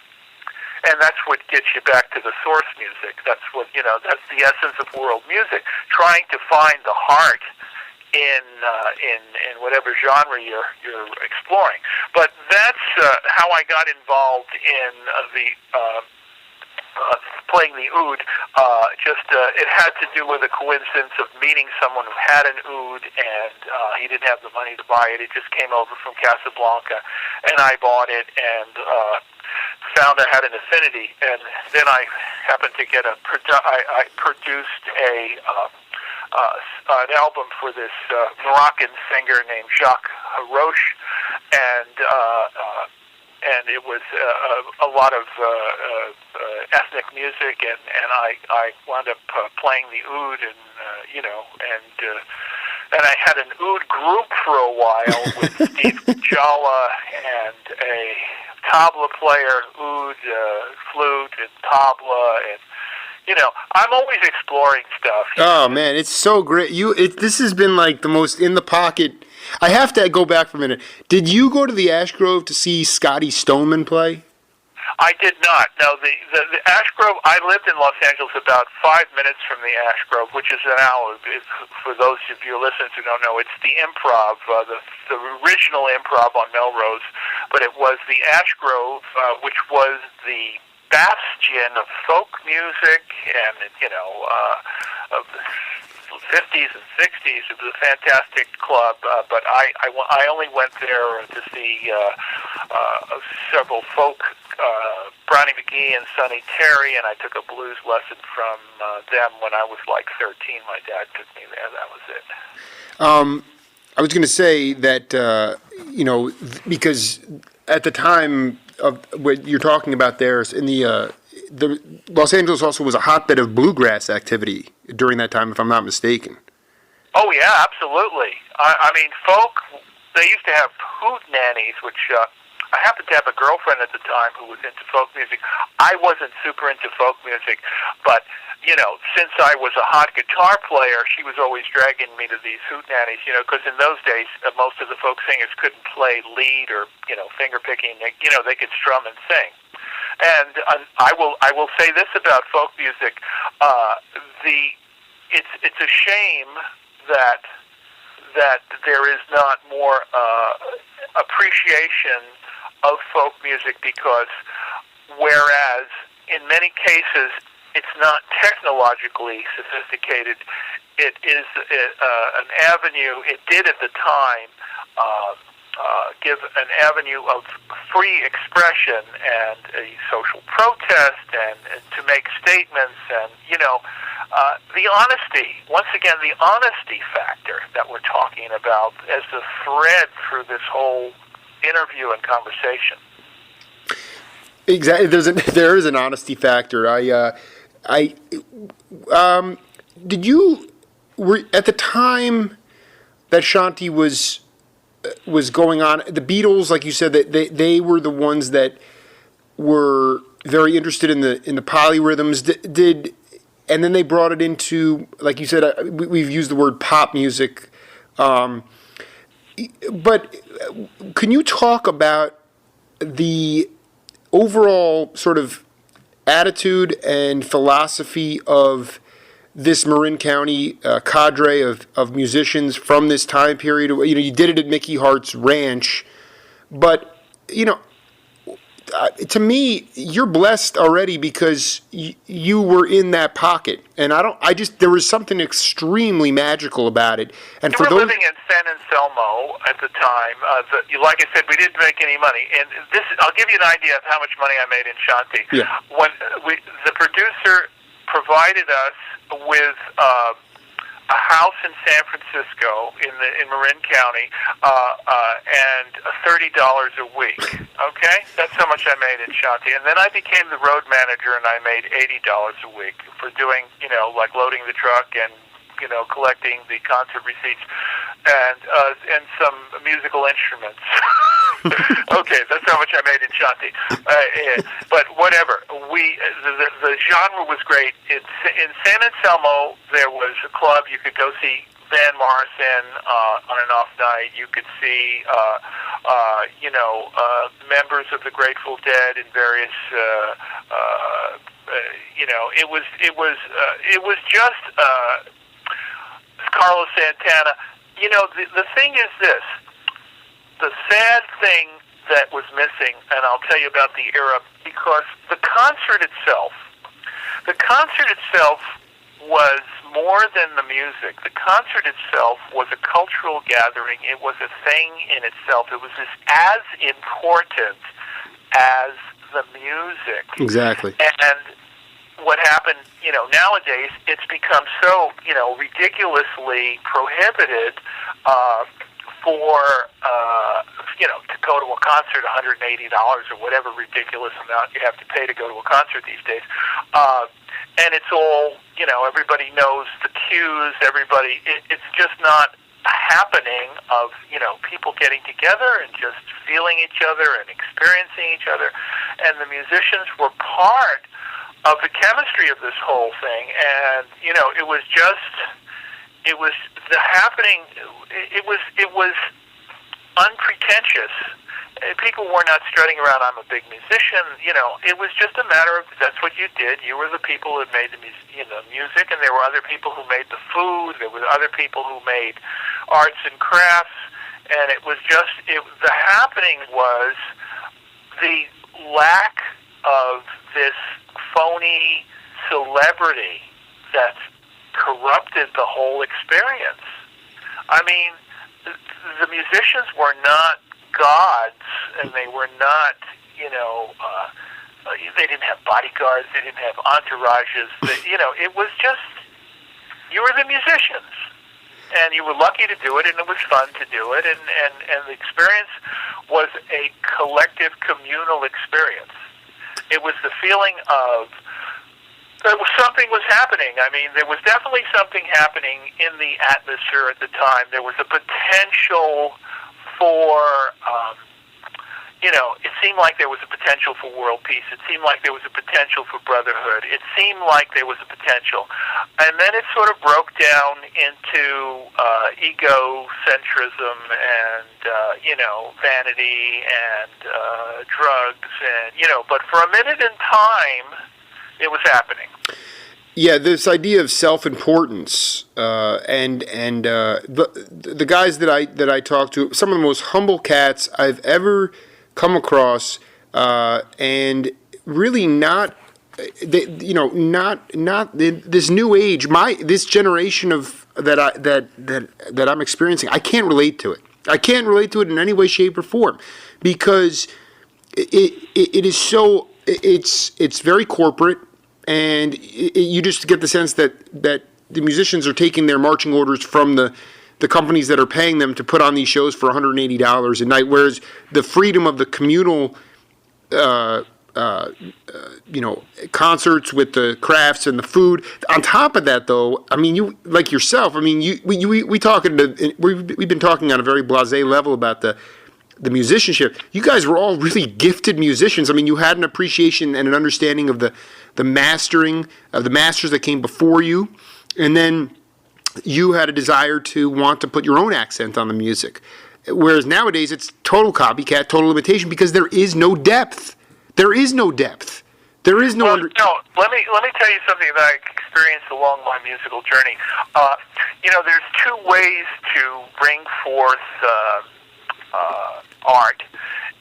And that's what gets you back to the source music. That's what, that's the essence of world music, trying to find the heart in whatever genre you're exploring. But that's how I got involved in playing the oud. It had to do with a coincidence of meeting someone who had an oud, and he didn't have the money to buy it. It just came over from Casablanca, and I bought it, and found I had an affinity. And then I happened to get I produced an album for this Moroccan singer named Jacques Haroche, and it was a lot of ethnic music, and I wound up playing the oud, and and I had an oud group for a while with Steve Jala and a tabla player, oud, flute, and tabla, and I'm always exploring stuff. Oh man, it's so great. This has been like the most in the pocket. I have to go back for a minute. Did you go to the Ash Grove to see Scotty Stoneman play? I did not. No, the Ash Grove, I lived in Los Angeles about 5 minutes from the Ash Grove, which is an hour. For those of your listeners who don't know, it's the Improv, the original Improv on Melrose, but it was the Ash Grove, which was the bastion of folk music and, of the 50s and 60s. It was a fantastic club, but I only went there to see several folk, Brownie McGee and Sonny Terry, and I took a blues lesson from them when I was like 13. My dad took me there. That was it. I was going to say that, because at the time of what you're talking about there, in the Los Angeles also was a hotbed of bluegrass activity during that time, if I'm not mistaken. Oh yeah, absolutely. I mean, folk. They used to have hoot nannies, which I happened to have a girlfriend at the time who was into folk music. I wasn't super into folk music, but since I was a hot guitar player, she was always dragging me to these hoot nannies. Because in those days, most of the folk singers couldn't play lead or finger picking. They could strum and sing. And I will say this about folk music: it's a shame that there is not more appreciation of folk music, because whereas in many cases it's not technologically sophisticated, it is an avenue. It did at the time give an avenue of free expression and a social protest, and to make statements, and the honesty. Once again, the honesty factor that we're talking about as the thread through this whole interview and conversation. Exactly. There is an honesty factor. Did you were at the time that Shanti was going on, the Beatles, like you said, that they were the ones that were very interested in the polyrhythms. And then they brought it into, like you said, we've used the word pop music. But can you talk about the overall sort of attitude and philosophy of this Marin County cadre of musicians from this time period? You did it at Mickey Hart's ranch, but to me, you're blessed already because you were in that pocket, and there was something extremely magical about it. And we were living in San Anselmo at the time. Like I said, we didn't make any money, and I'll give you an idea of how much money I made in Shanti. Yeah. When the producer provided us with a house in San Francisco in Marin County, and $30 a week. Okay, that's how much I made in Shanti. And then I became the road manager, and I made $80 a week for doing, like loading the truck and collecting the concert receipts and some musical instruments. Okay, that's how much I made in Shanti. But whatever, the genre was great. In San Anselmo, there was a club. You could go see Van Morrison on an off night. You could see, members of the Grateful Dead in various. It was just Carlos Santana. The thing is this. The sad thing that was missing, and I'll tell you about the era, because the concert itself was more than the music. The concert itself was a cultural gathering. It was a thing in itself. It was as important as the music. Exactly. And what happened, nowadays, it's become so, ridiculously prohibited for, to go to a concert, $180 or whatever ridiculous amount you have to pay to go to a concert these days. And it's all, everybody knows the cues, it's just not happening of, people getting together and just feeling each other and experiencing each other. And the musicians were part of the chemistry of this whole thing. And, it was the happening, it was unpretentious. People were not strutting around, I'm a big musician. It was just a matter of that's what you did. You were the people who made the music, and there were other people who made the food. There were other people who made arts and crafts, and it was just the happening was the lack of this phony celebrity that corrupted the whole experience. I mean, the musicians were not gods, and they were not, they didn't have bodyguards, they didn't have entourages. It was just, you were the musicians, and you were lucky to do it, and it was fun to do it, and the experience was a collective, communal experience. It was the feeling of something was happening. I mean, there was definitely something happening in the atmosphere at the time. There was a potential for, it seemed like there was a potential for world peace. It seemed like there was a potential for brotherhood. It seemed like there was a potential. And then it sort of broke down into egocentrism and, vanity and drugs. And, but for a minute in time, it was happening. Yeah, this idea of self-importance, and the guys that I talk to, some of the most humble cats I've ever come across, and really not this new age, this generation of that I'm experiencing. I can't relate to it. I can't relate to it in any way, shape, or form, because it is so. It's very corporate. And you just get the sense that the musicians are taking their marching orders from the companies that are paying them to put on these shows for $180 a night, whereas the freedom of the communal, concerts with the crafts and the food. On top of that, though, I mean, you like yourself. I mean, we've been talking on a very blasé level about the musicianship. You guys were all really gifted musicians. I mean, you had an appreciation and an understanding of the mastering of the masters that came before you, and then you had a desire to want to put your own accent on the music. Whereas nowadays it's total copycat, total imitation, because there is no depth. There is no depth. There is no. Let me tell you something that I experienced along my musical journey. There's two ways to bring forth art,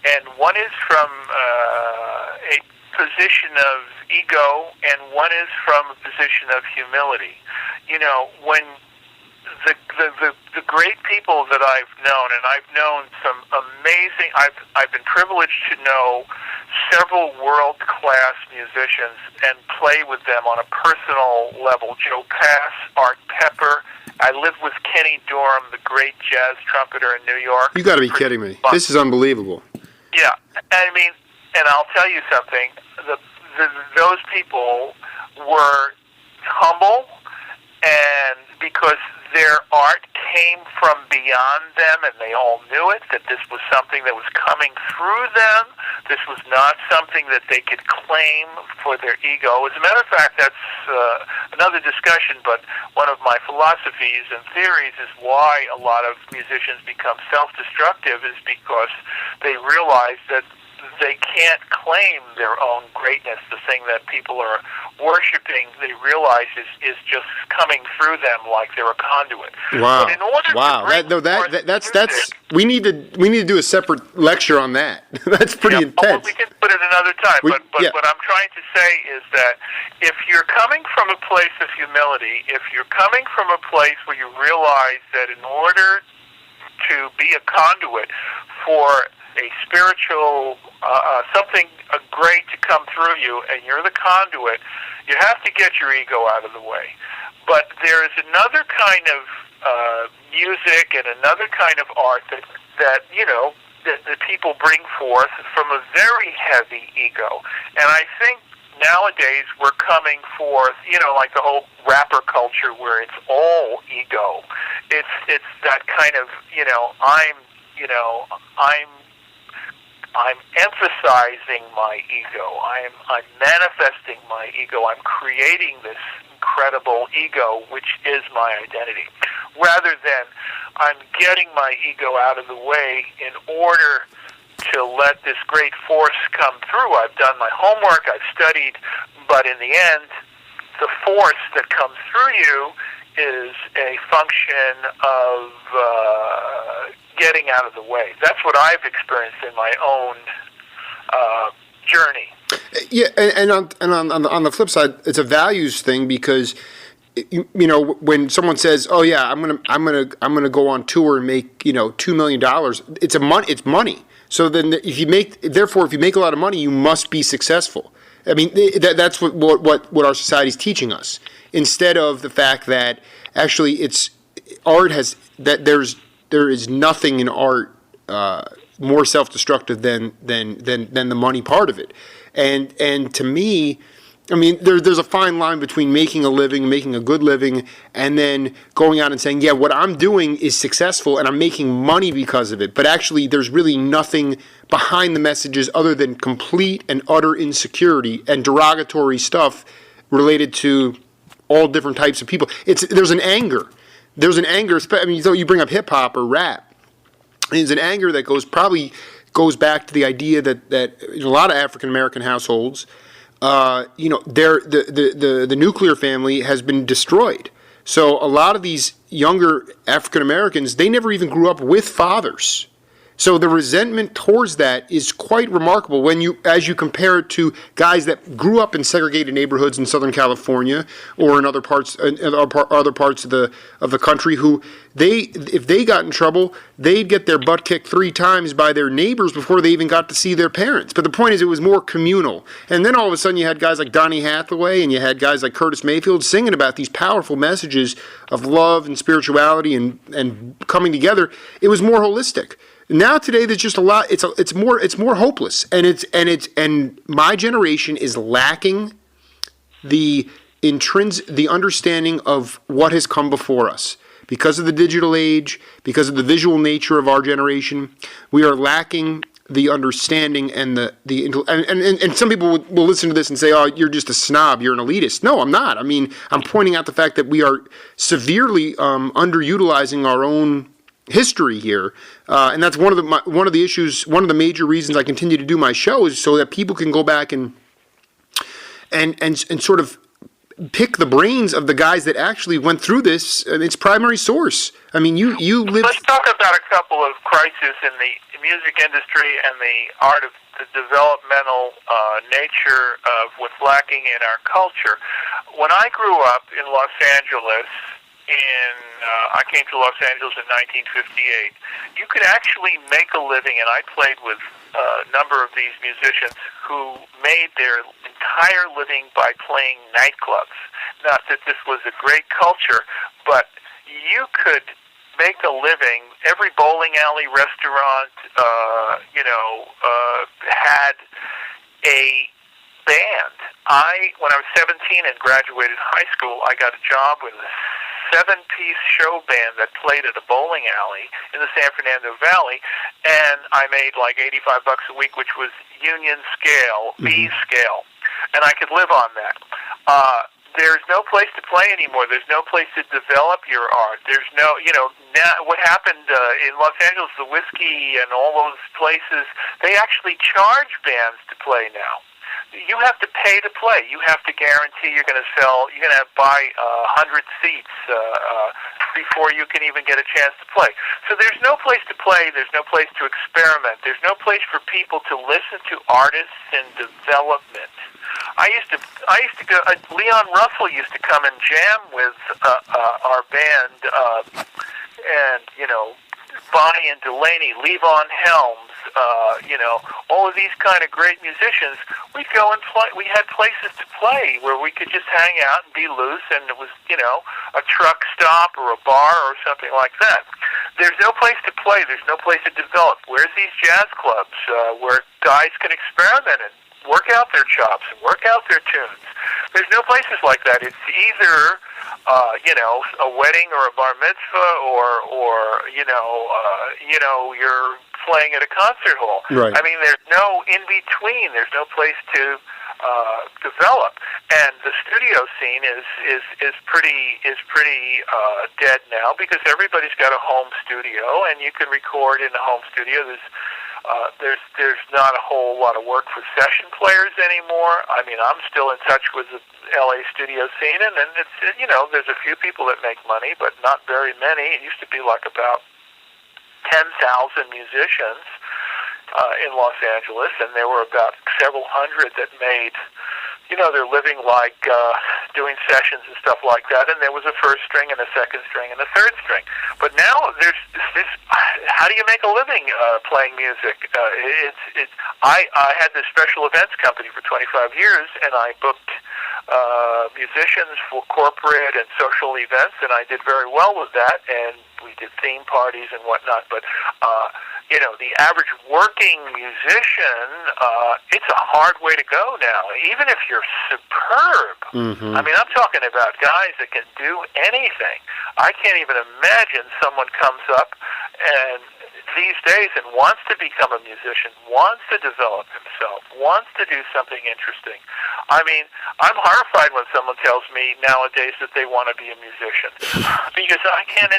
and one is from a position of ego, and one is from a position of humility. You know, when the great people that I've known, and I've known some amazing, I've been privileged to know several world-class musicians and play with them on a personal level. Joe Pass, Art Pepper. I lived with Kenny Dorham, the great jazz trumpeter in New York. You got to be kidding me. This is unbelievable. Yeah, I mean, and I'll tell you something. Those people were humble, and because their art came from beyond them, and they all knew it, that this was something that was coming through them. This was not something that they could claim for their ego. As a matter of fact, that's another discussion, but one of my philosophies and theories is why a lot of musicians become self-destructive is because they realize that they can't claim their own greatness. The thing that people are worshiping, they realize is just coming through them like they're a conduit. Wow! But in order to that's we need to do a separate lecture on that. That's pretty intense. Well, we can put it another time. But what I'm trying to say is that if you're coming from a place of humility, if you're coming from a place where you realize that in order to be a conduit for a spiritual, something great to come through you, and you're the conduit, you have to get your ego out of the way. But there is another kind of music and another kind of art that you know, that people bring forth from a very heavy ego. And I think nowadays we're coming forth, you know, like the whole rapper culture where it's all ego. It's that kind of, I'm emphasizing my ego. I'm manifesting my ego. I'm creating this incredible ego, which is my identity, rather than I'm getting my ego out of the way in order to let this great force come through. I've done my homework, I've studied, but in the end, the force that comes through you is a function of getting out of the way. That's what I've experienced in my own journey. Yeah, and on the flip side, it's a values thing because you know when someone says, "Oh yeah, I'm gonna go on tour and make $2 million," it's money. So then, if you make a lot of money, you must be successful. I mean, that's what our society is teaching us. Instead of the fact that actually there is nothing in art more self-destructive than the money part of it. And to me, I mean, there's a fine line between making a living, making a good living, and then going out and saying, yeah, what I'm doing is successful and I'm making money because of it. But actually, there's really nothing behind the messages other than complete and utter insecurity and derogatory stuff related to all different types of people. There's an anger. I mean, you bring up hip hop or rap. There's an anger that goes back to the idea that in a lot of African American households, the nuclear family has been destroyed. So a lot of these younger African Americans, they never even grew up with fathers. So the resentment towards that is quite remarkable as you compare it to guys that grew up in segregated neighborhoods in Southern California or in other parts of the country who if they got in trouble, they'd get their butt kicked 3 times by their neighbors before they even got to see their parents. But the point is, it was more communal. And then all of a sudden you had guys like Donny Hathaway and you had guys like Curtis Mayfield singing about these powerful messages of love and spirituality and coming together. It was more holistic. Now today there's just a lot. It's more hopeless, and my generation is lacking the understanding of what has come before us because of the digital age, because of the visual nature of our generation. We are lacking the understanding and and some people will listen to this and say, "Oh, you're just a snob. You're an elitist." No, I'm not. I mean, I'm pointing out the fact that we are severely underutilizing our own history here, and that's one of the issues. One of the major reasons I continue to do my show is so that people can go back and sort of pick the brains of the guys that actually went through this in its primary source. I mean, you live. Let's talk about a couple of crises in the music industry and the art of the developmental nature of what's lacking in our culture. When I grew up in Los Angeles, I came to Los Angeles in 1958. You could actually make a living, and I played with a number of these musicians who made their entire living by playing nightclubs. Not that this was a great culture, but you could make a living. Every bowling alley, restaurant, had a band. When I was 17 and graduated high school, I got a job with a 7-piece show band that played at a bowling alley in the San Fernando Valley, and I made like $85 a week, which was union scale, B scale, and I could live on that. There's no place to play anymore. There's no place to develop your art. There's no, now what happened in Los Angeles, the whiskey and all those places, they actually charge bands to play now. You have to pay to play. You have to guarantee you're going to buy 100 seats before you can even get a chance to play. So there's no place to play. There's no place to experiment. There's no place for people to listen to artists in development. I used to go. Leon Russell used to come and jam with our band, and Bonnie and Delaney, Levon Helms, all of these kind of great musicians. We'd go and play. We had places to play where we could just hang out and be loose, and it was, a truck stop or a bar or something like that. There's no place to play. There's no place to develop. Where's these jazz clubs where guys can experiment and work out their chops and work out their tunes? There's no places like that. It's either a wedding or a bar mitzvah, or you're playing at a concert hall. Right. I mean, there's no in between. There's no place to develop, and the studio scene is pretty dead now because everybody's got a home studio, and you can record in a home studio. There's not a whole lot of work for session players anymore. I mean, I'm still in touch with the LA studio scene, and it's there's a few people that make money, but not very many. It used to be like about 10,000 musicians in Los Angeles, and there were about several hundred that made their living like doing sessions and stuff like that, and there was a first string and a second string and a third string. But now there's this, how do you make a living playing music? I had this special events company for 25 years, and I booked musicians for corporate and social events, and I did very well with that, and we did theme parties and whatnot, but the average working musician, it's a hard way to go now, even if you're superb. Mm-hmm. I mean, I'm talking about guys that can do anything. I can't even imagine someone comes up and these days and wants to become a musician, wants to develop himself, wants to do something interesting. I mean, I'm horrified when someone tells me nowadays that they want to be a musician, because I can't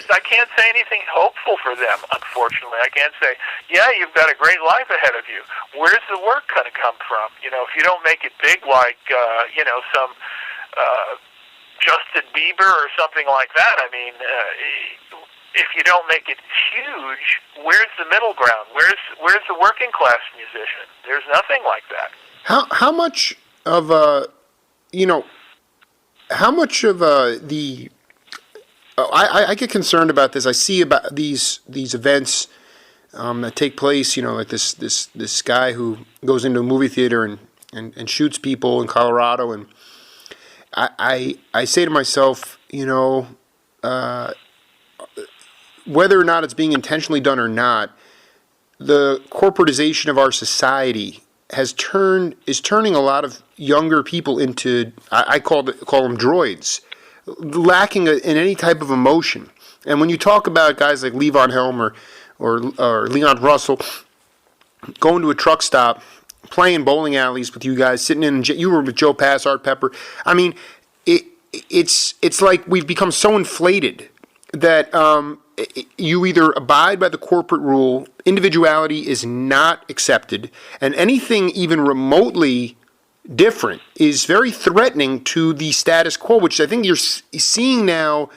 say anything hopeful for them, unfortunately. I can't say, yeah, you've got a great life ahead of you. Where's the work going to come from? If you don't make it big like, some Justin Bieber or something like that, I mean, if you don't make it huge, where's the middle ground? Where's the working class musician? There's nothing like that. How much of the I get concerned about this. I see about these events that take place. Like this guy who goes into a movie theater and shoots people in Colorado, and I say to myself, whether or not it's being intentionally done or not, the corporatization of our society is turning a lot of younger people into, I call them droids, lacking in any type of emotion. And when you talk about guys like Levon Helm or Leon Russell going to a truck stop, playing bowling alleys with you guys, you were with Joe Pass, Art Pepper. I mean, it's like we've become so inflated that you either abide by the corporate rule, individuality is not accepted, and anything even remotely different is very threatening to the status quo, which I think you're seeing now.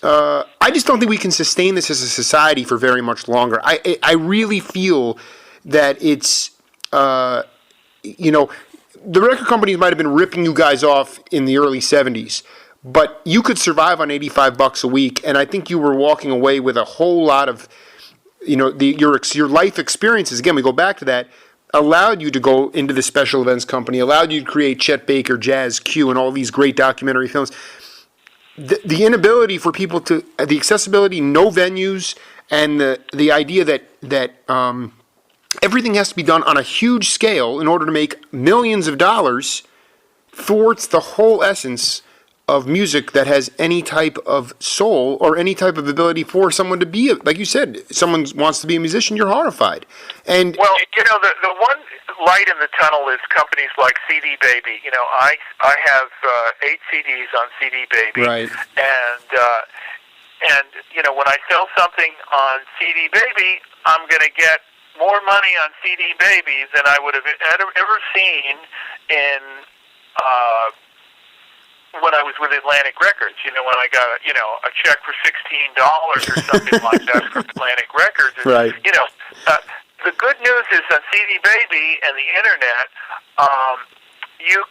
I just don't think we can sustain this as a society for very much longer. I really feel that it's, the record companies might have been ripping you guys off in the early 70s, but you could survive on $85 a week, and I think you were walking away with a whole lot of, your life experiences. Again, we go back to that, allowed you to go into the special events company, allowed you to create Chet Baker, Jazz Q, and all these great documentary films. The inability for people to, the accessibility, no venues, and the idea that everything has to be done on a huge scale in order to make millions of dollars thwarts the whole essence of music that has any type of soul or any type of ability for someone to be, like you said, someone wants to be a musician, you're horrified. And well, the one light in the tunnel is companies like CD Baby. I have 8 CDs on CD Baby, right. And when I sell something on CD Baby, I'm going to get more money on CD Baby than I would have ever seen in when I was with Atlantic Records. When I got a check for $16 or something like that from Atlantic Records. Right. The good news is on CD Baby and the internet, you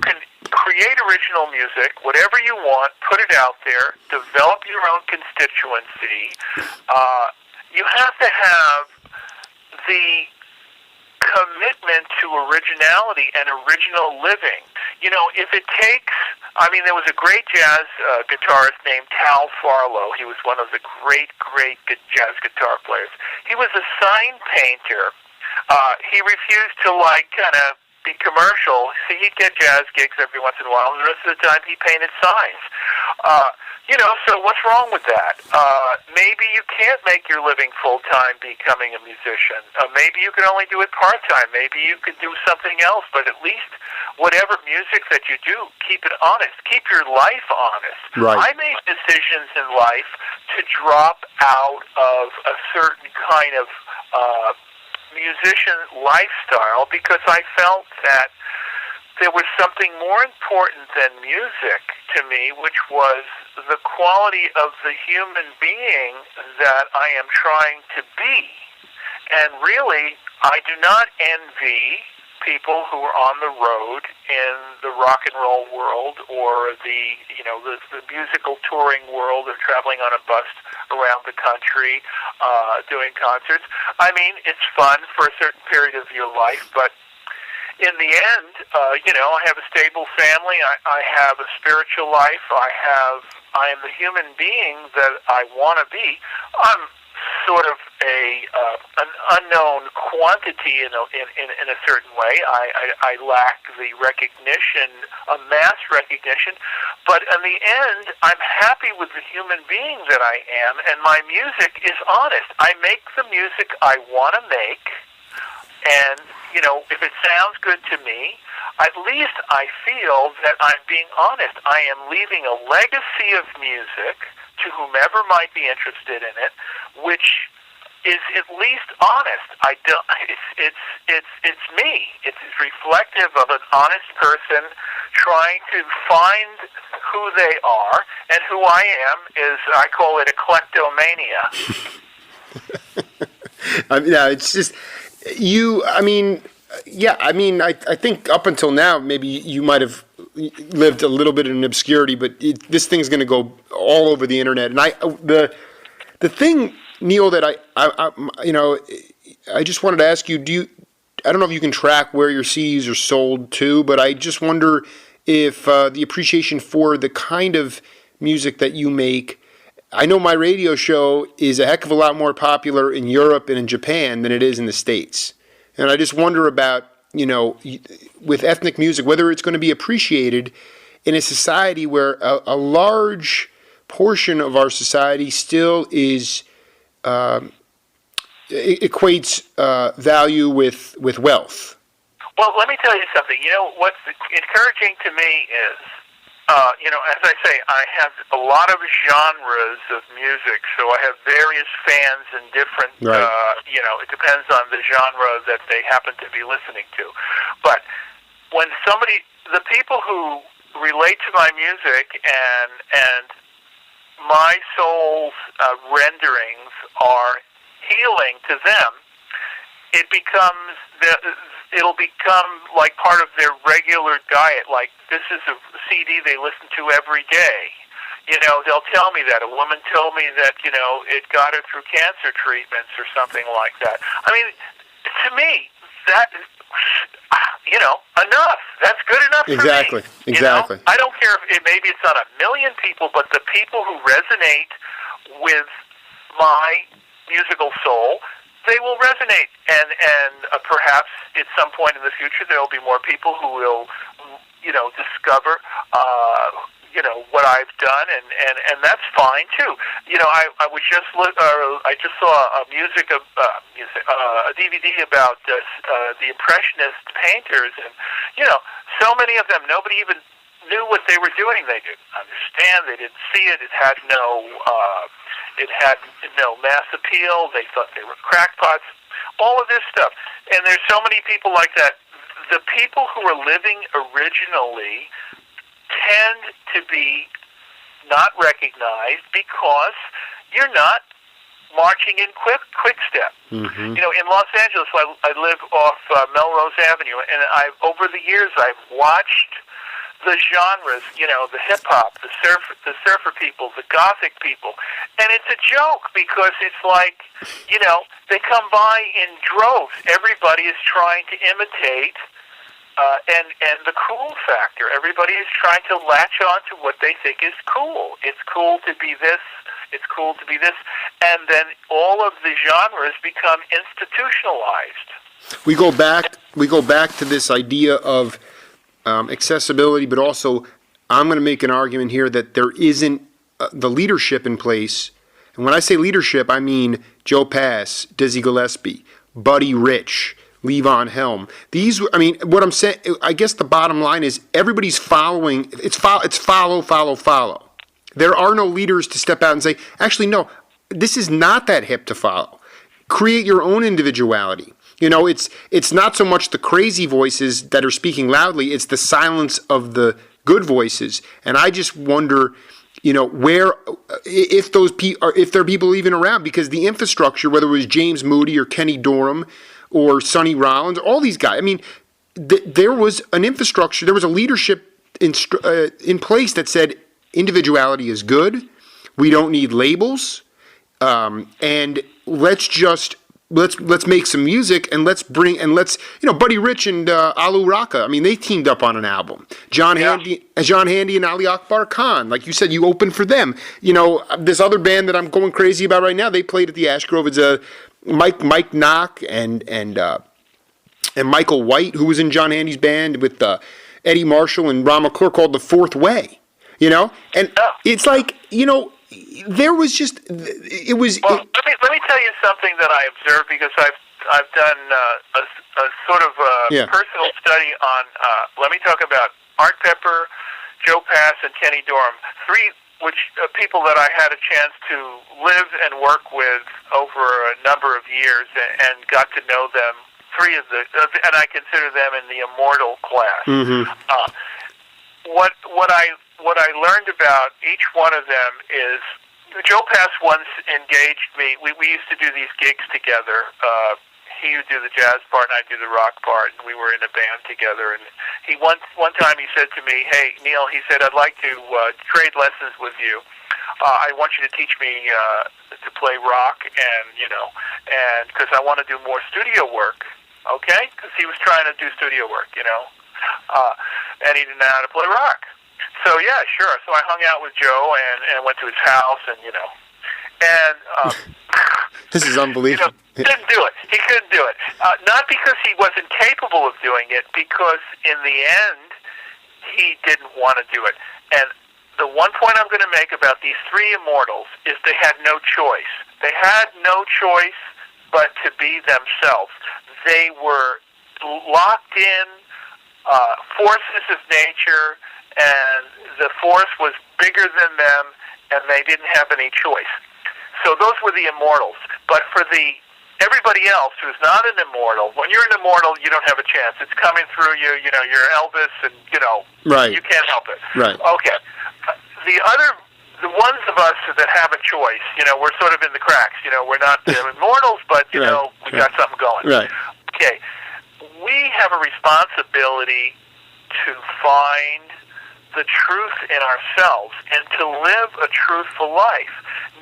can create original music, whatever you want, put it out there, develop your own constituency. You have to have the commitment to originality and original living. If it takes, there was a great jazz guitarist named Tal Farlow. He was one of the great jazz guitar players. He was a sign painter. He refused to kind of be commercial. So he'd get jazz gigs every once in a while, and the rest of the time he painted signs. So what's wrong with that? Maybe you can't make your living full-time becoming a musician. Maybe you can only do it part-time. Maybe you could do something else, but at least whatever music that you do, keep it honest. Keep your life honest. Right. I made decisions in life to drop out of a certain kind of musician lifestyle because I felt that there was something more important than music to me, which was the quality of the human being that I am trying to be. And really, I do not envy people who are on the road in the rock and roll world or the musical touring world or traveling on a bus around the country doing concerts. It's fun for a certain period of your life, but in the end, I have a stable family. I have a spiritual life. I am the human being that I want to be. I'm sort of an unknown quantity in a certain way. I lack the recognition, a mass recognition. But in the end, I'm happy with the human being that I am, and my music is honest. I make the music I want to make, and if it sounds good to me, at least I feel that I'm being honest. I am leaving a legacy of music to whomever might be interested in it, which is at least honest. It's me. It's reflective of an honest person trying to find who they are, and who I am is, I call it, a kleptomania. It's just I think up until now, maybe you might have lived a little bit in obscurity, but this thing's going to go all over the internet. And the thing, Neil, that I just wanted to ask you, I don't know if you can track where your CDs are sold to, but I just wonder if the appreciation for the kind of music that you make. I know my radio show is a heck of a lot more popular in Europe and in Japan than it is in the States. And I just wonder about, with ethnic music, whether it's going to be appreciated in a society where a large portion of our society still is equates value with wealth. Well, let me tell you something. What's encouraging to me is, as I say, I have a lot of genres of music, so I have various fans in different, right. It depends on the genre that they happen to be listening to. But when the people who relate to my music and my soul's renderings are healing to them, it'll become like part of their regular diet. Like, this is a CD they listen to every day. They'll tell me that. A woman told me that, it got her through cancer treatments or something like that. I mean, to me, that, enough. That's good enough for me. Exactly. I don't care if maybe it's not 1 million people, but the people who resonate with my musical soul, they will resonate. And perhaps at some point in the future there will be more people who will, discover, what I've done, and that's fine too. I was I just saw a DVD about the Impressionist painters, and so many of them, nobody even knew what they were doing. They didn't understand. They didn't see it. It had no mass appeal. They thought they were crackpots. All of this stuff, and there's so many people like that. The people who are living originally tend to be not recognized because you're not marching in quick step. Mm-hmm. In Los Angeles, I live off Melrose Avenue, and over the years I've watched the genres, the hip hop, the surfer people, the gothic people, and it's a joke because it's like, they come by in droves. Everybody is trying to imitate. And the cool factor. Everybody is trying to latch on to what they think is cool. It's cool to be this. It's cool to be this. And then all of the genres become institutionalized. We go back to this idea of accessibility, but also I'm going to make an argument here that there isn't the leadership in place. And when I say leadership, I mean Joe Pass, Dizzy Gillespie, Buddy Rich, Levon Helm. What I'm saying, I guess the bottom line is everybody's following. It's follow. There are no leaders to step out and say, actually, no, this is not that hip to follow. Create your own individuality. It's not so much the crazy voices that are speaking loudly, it's the silence of the good voices. And I just wonder, where, if there are people even around, because the infrastructure, whether it was James Moody or Kenny Dorham or Sonny Rollins, all these guys, there was an infrastructure, there was a leadership in place that said individuality is good, we don't need labels, and let's make some music, and let's Buddy Rich and Alu Raka, they teamed up on an album. John Handy and Ali Akbar Khan, like you said, you opened for them. This other band that I'm going crazy about right now, they played at the Ash Grove. It's Mike Knock and Michael White, who was in John Handy's band with Eddie Marshall and Ron McClure, called The Fourth Way. And it's like, there was just, it was... Well, let me tell you something that I observed, because I've done a sort of personal study on, let me talk about Art Pepper, Joe Pass, and Kenny Dorham, three people that I had a chance to live and work with over a number of years, and got to know them, three of and I consider them in the immortal class. Mm-hmm. What I learned about each one of them is, Joe Pass once engaged me. We used to do these gigs together. He would do the jazz part and I'd do the rock part, and we were in a band together. And one time he said to me, "Hey, Neil," he said, "I'd like to trade lessons with you. I want you to teach me to play rock, and because I want to do more studio work." Okay, because he was trying to do studio work, and he didn't know how to play rock. So yeah, sure. So I hung out with Joe and went to his house, and this is unbelievable. Didn't do it. He couldn't do it. Not because he wasn't capable of doing it, because in the end he didn't want to do it. And the one point I'm going to make about these three immortals is they had no choice. They had no choice but to be themselves. They were locked in forces of nature, and the force was bigger than them, and they didn't have any choice. So those were the immortals. But for the everybody else who's not an immortal, when you're an immortal, you don't have a chance. It's coming through you. You know, you're Elvis, and Right. you can't help it. Right. Okay. The ones of us that have a choice, we're sort of in the cracks. We're not immortals, but we got something going. Right. Okay. We have a responsibility to find the truth in ourselves and to live a truthful life,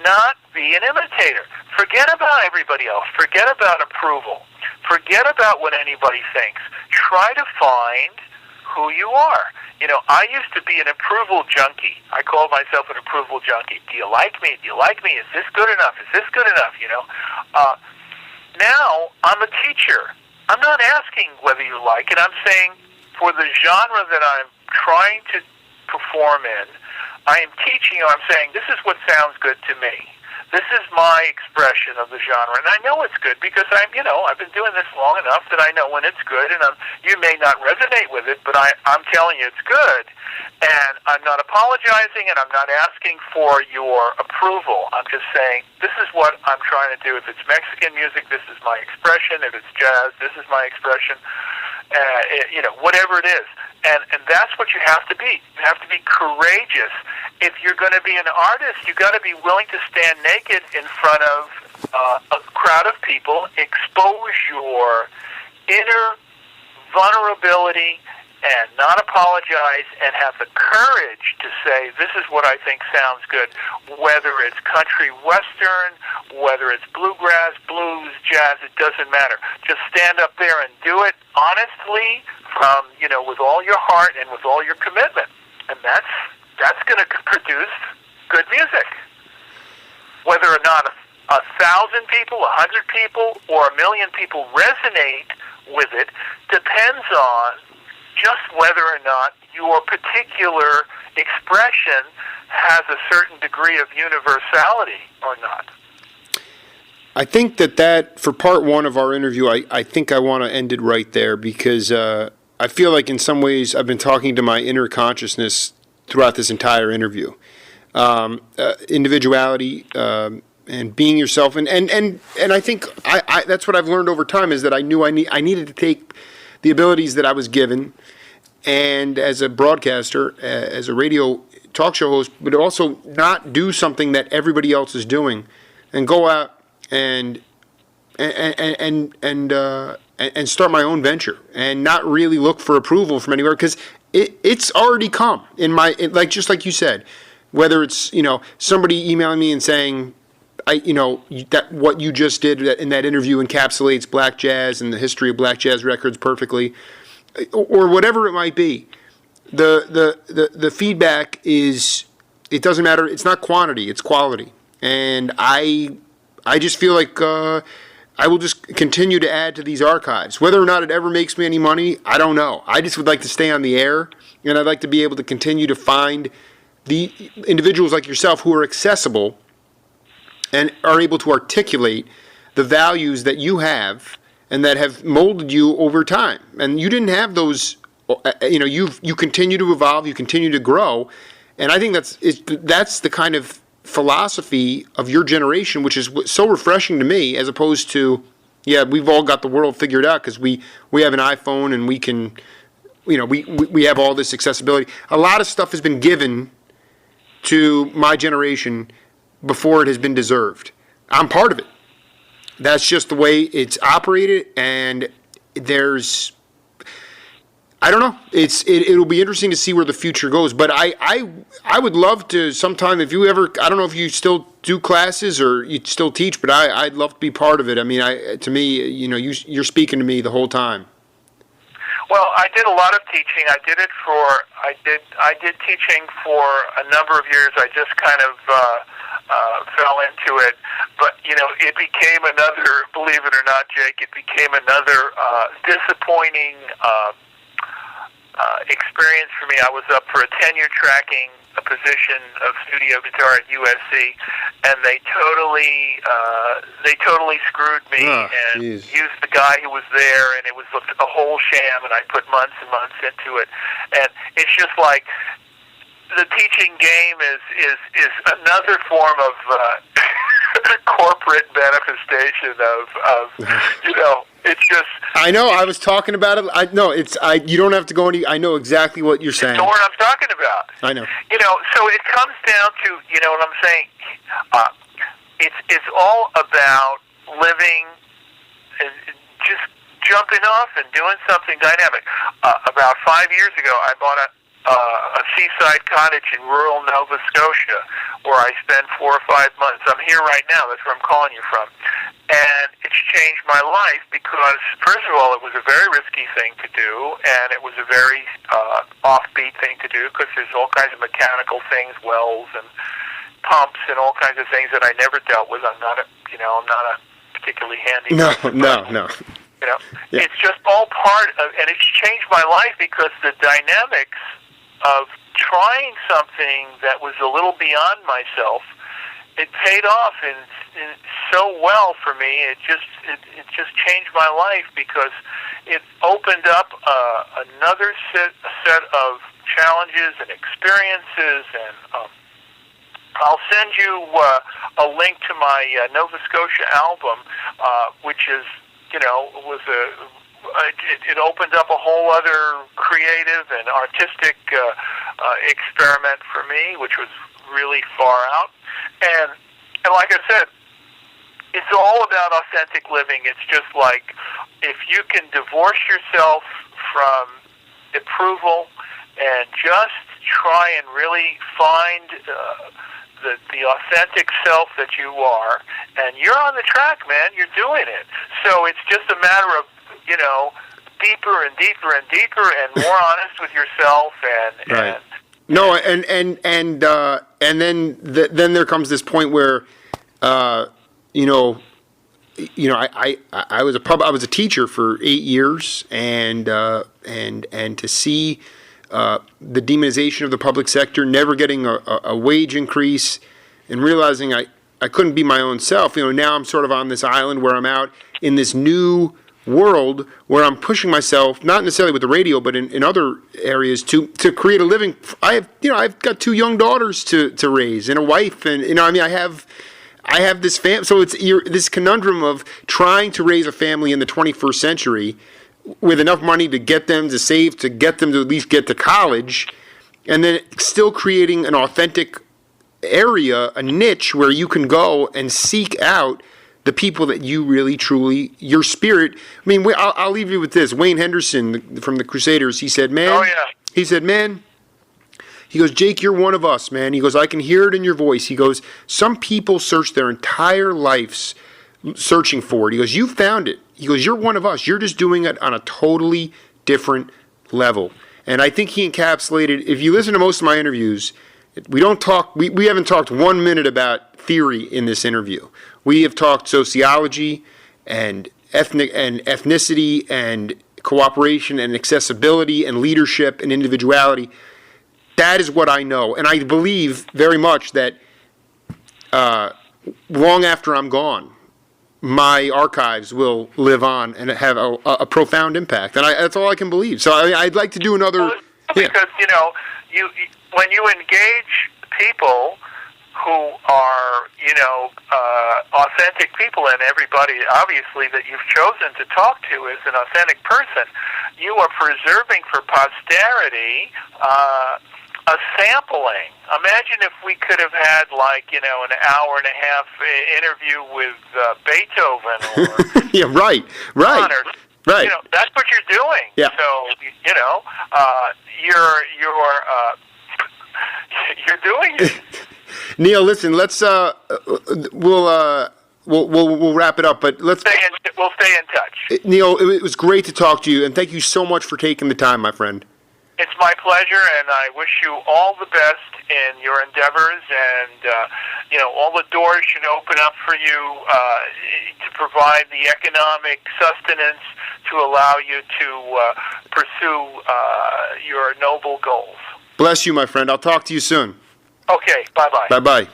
not be an imitator. Forget about everybody else. Forget about approval. Forget about what anybody thinks. Try to find who you are. I used to be an approval junkie. I called myself an approval junkie. Do you like me? Do you like me? Is this good enough? Is this good enough? Now I'm a teacher. I'm not asking whether you like it. I'm saying for the genre that I'm trying to perform in, I am teaching you. I'm saying this is what sounds good to me. This is my expression of the genre, and I know it's good because I've been doing this long enough that I know when it's good, and you may not resonate with it, but I'm telling you it's good, and I'm not apologizing, and I'm not asking for your approval. I'm just saying this is what I'm trying to do. If it's Mexican music, this is my expression. If it's jazz, this is my expression. Whatever it is. And that's what you have to be. You have to be courageous. If you're going to be an artist, you've got to be willing to stand naked in front of a crowd of people, expose your inner vulnerability, and not apologize, and have the courage to say, this is what I think sounds good, whether it's country western, whether it's bluegrass, blues, jazz, it doesn't matter. Just stand up there and do it honestly, from with all your heart and with all your commitment, and that's going to produce good music. Whether or not 1,000 people, 100 people, or 1,000,000 people resonate with it depends on just whether or not your particular expression has a certain degree of universality or not. I think that for part one of our interview, I think I want to end it right there because I feel like in some ways I've been talking to my inner consciousness throughout this entire interview. Individuality and being yourself, and I think I that's what I've learned over time is that I knew I needed to take the abilities that I was given, and as a broadcaster, as a radio talk show host, but also not do something that everybody else is doing, and go out and start my own venture, and not really look for approval from anywhere because it's already come in just like you said, whether it's somebody emailing me and saying, that what you just did in that interview encapsulates black jazz and the history of black jazz records perfectly, or whatever it might be. The feedback is, it doesn't matter. It's not quantity, it's quality. And I just feel like I will just continue to add to these archives. Whether or not it ever makes me any money, I don't know. I just would like to stay on the air, and I'd like to be able to continue to find the individuals like yourself who are accessible and are able to articulate the values that you have and that have molded you over time. And you didn't have those, you continue to evolve, you continue to grow, and I think that's the kind of philosophy of your generation, which is so refreshing to me, as opposed to, we've all got the world figured out because we have an iPhone and we can, we have all this accessibility. A lot of stuff has been given to my generation before it has been deserved. I'm part of it. That's just the way it's operated, and I don't know. It'll be interesting to see where the future goes. But I would love to sometime, if you ever, I don't know if you still do classes or you still teach, but I'd love to be part of it. I mean, you're speaking to me the whole time. Well, I did a lot of teaching. I did teaching for a number of years. I just kind of fell into it. But, it became another, believe it or not, Jake, it became another disappointing experience for me. I was up for a tenure tracking a position of studio guitar at USC, and they totally screwed me used the guy who was there, and it was a whole sham, and I put months and months into it. And it's just like the teaching game is another form of corporate manifestation of it's just. I know. I was talking about it. You don't have to go any. I know exactly what you're saying. It's what I'm talking about. I know. So it comes down to, what I'm saying. It's all about living and just jumping off and doing something dynamic. About 5 years ago, I bought a seaside cottage in rural Nova Scotia where I spend 4 or 5 months. I'm here right now. That's where I'm calling you from. And it's changed my life because, first of all, it was a very risky thing to do, and it was a very offbeat thing to do because there's all kinds of mechanical things, wells and pumps and all kinds of things that I never dealt with. I'm not a particularly handy person. No. Yeah. It's just all part of, and it's changed my life because the dynamics of trying something that was a little beyond myself, it paid off in so well for me. It just changed my life because it opened up another set of challenges and experiences, and I'll send you a link to my Nova Scotia album, which is, it opened up a whole other creative and artistic experiment for me, which was really far out. And like I said, it's all about authentic living. It's just like if you can divorce yourself from approval and just try and really find the authentic self that you are, and you're on the track, man. You're doing it. So it's just a matter of, deeper and deeper and deeper, and more honest with yourself. And right. And then there comes this point where, I was a teacher for 8 years, and to see the demonization of the public sector, never getting a wage increase, and realizing I couldn't be my own self. Now I'm sort of on this island where I'm out in this new world where I'm pushing myself, not necessarily with the radio, but in other areas to create a living. I've got 2 young daughters to raise and a wife, and I have this family. So it's this conundrum of trying to raise a family in the 21st century with enough money to get them to save, to get them to at least get to college, and then still creating an authentic area, a niche where you can go and seek out the people that you really, truly, your spirit. I mean, I'll leave you with this. Wayne Henderson from the Crusaders, he said, man. Oh, yeah. He said, man, he goes, Jake, you're one of us, man. He goes, I can hear it in your voice. He goes, some people search their entire lives searching for it. He goes, you found it. He goes, you're one of us. You're just doing it on a totally different level. And I think he encapsulated, if you listen to most of my interviews, we don't talk, we haven't talked 1 minute about theory in this interview. We have talked sociology and ethnicity and cooperation and accessibility and leadership and individuality. That is what I know. And I believe very much that long after I'm gone, my archives will live on and have a profound impact. And that's all I can believe. So I'd like to do another... Well, because, you when you engage people who are, authentic people, and everybody, obviously, that you've chosen to talk to is an authentic person, you are preserving for posterity a sampling. Imagine if we could have had, an hour and a half interview with Beethoven or yeah, right. Right. That's what you're doing. Yeah. So, you're doing it. Neil, listen. Let's we'll wrap it up, but we'll stay in touch. Neil, it was great to talk to you, and thank you so much for taking the time, my friend. It's my pleasure, and I wish you all the best in your endeavors, and all the doors should open up for you to provide the economic sustenance to allow you to pursue your noble goals. Bless you, my friend. I'll talk to you soon. Okay, bye-bye. Bye-bye.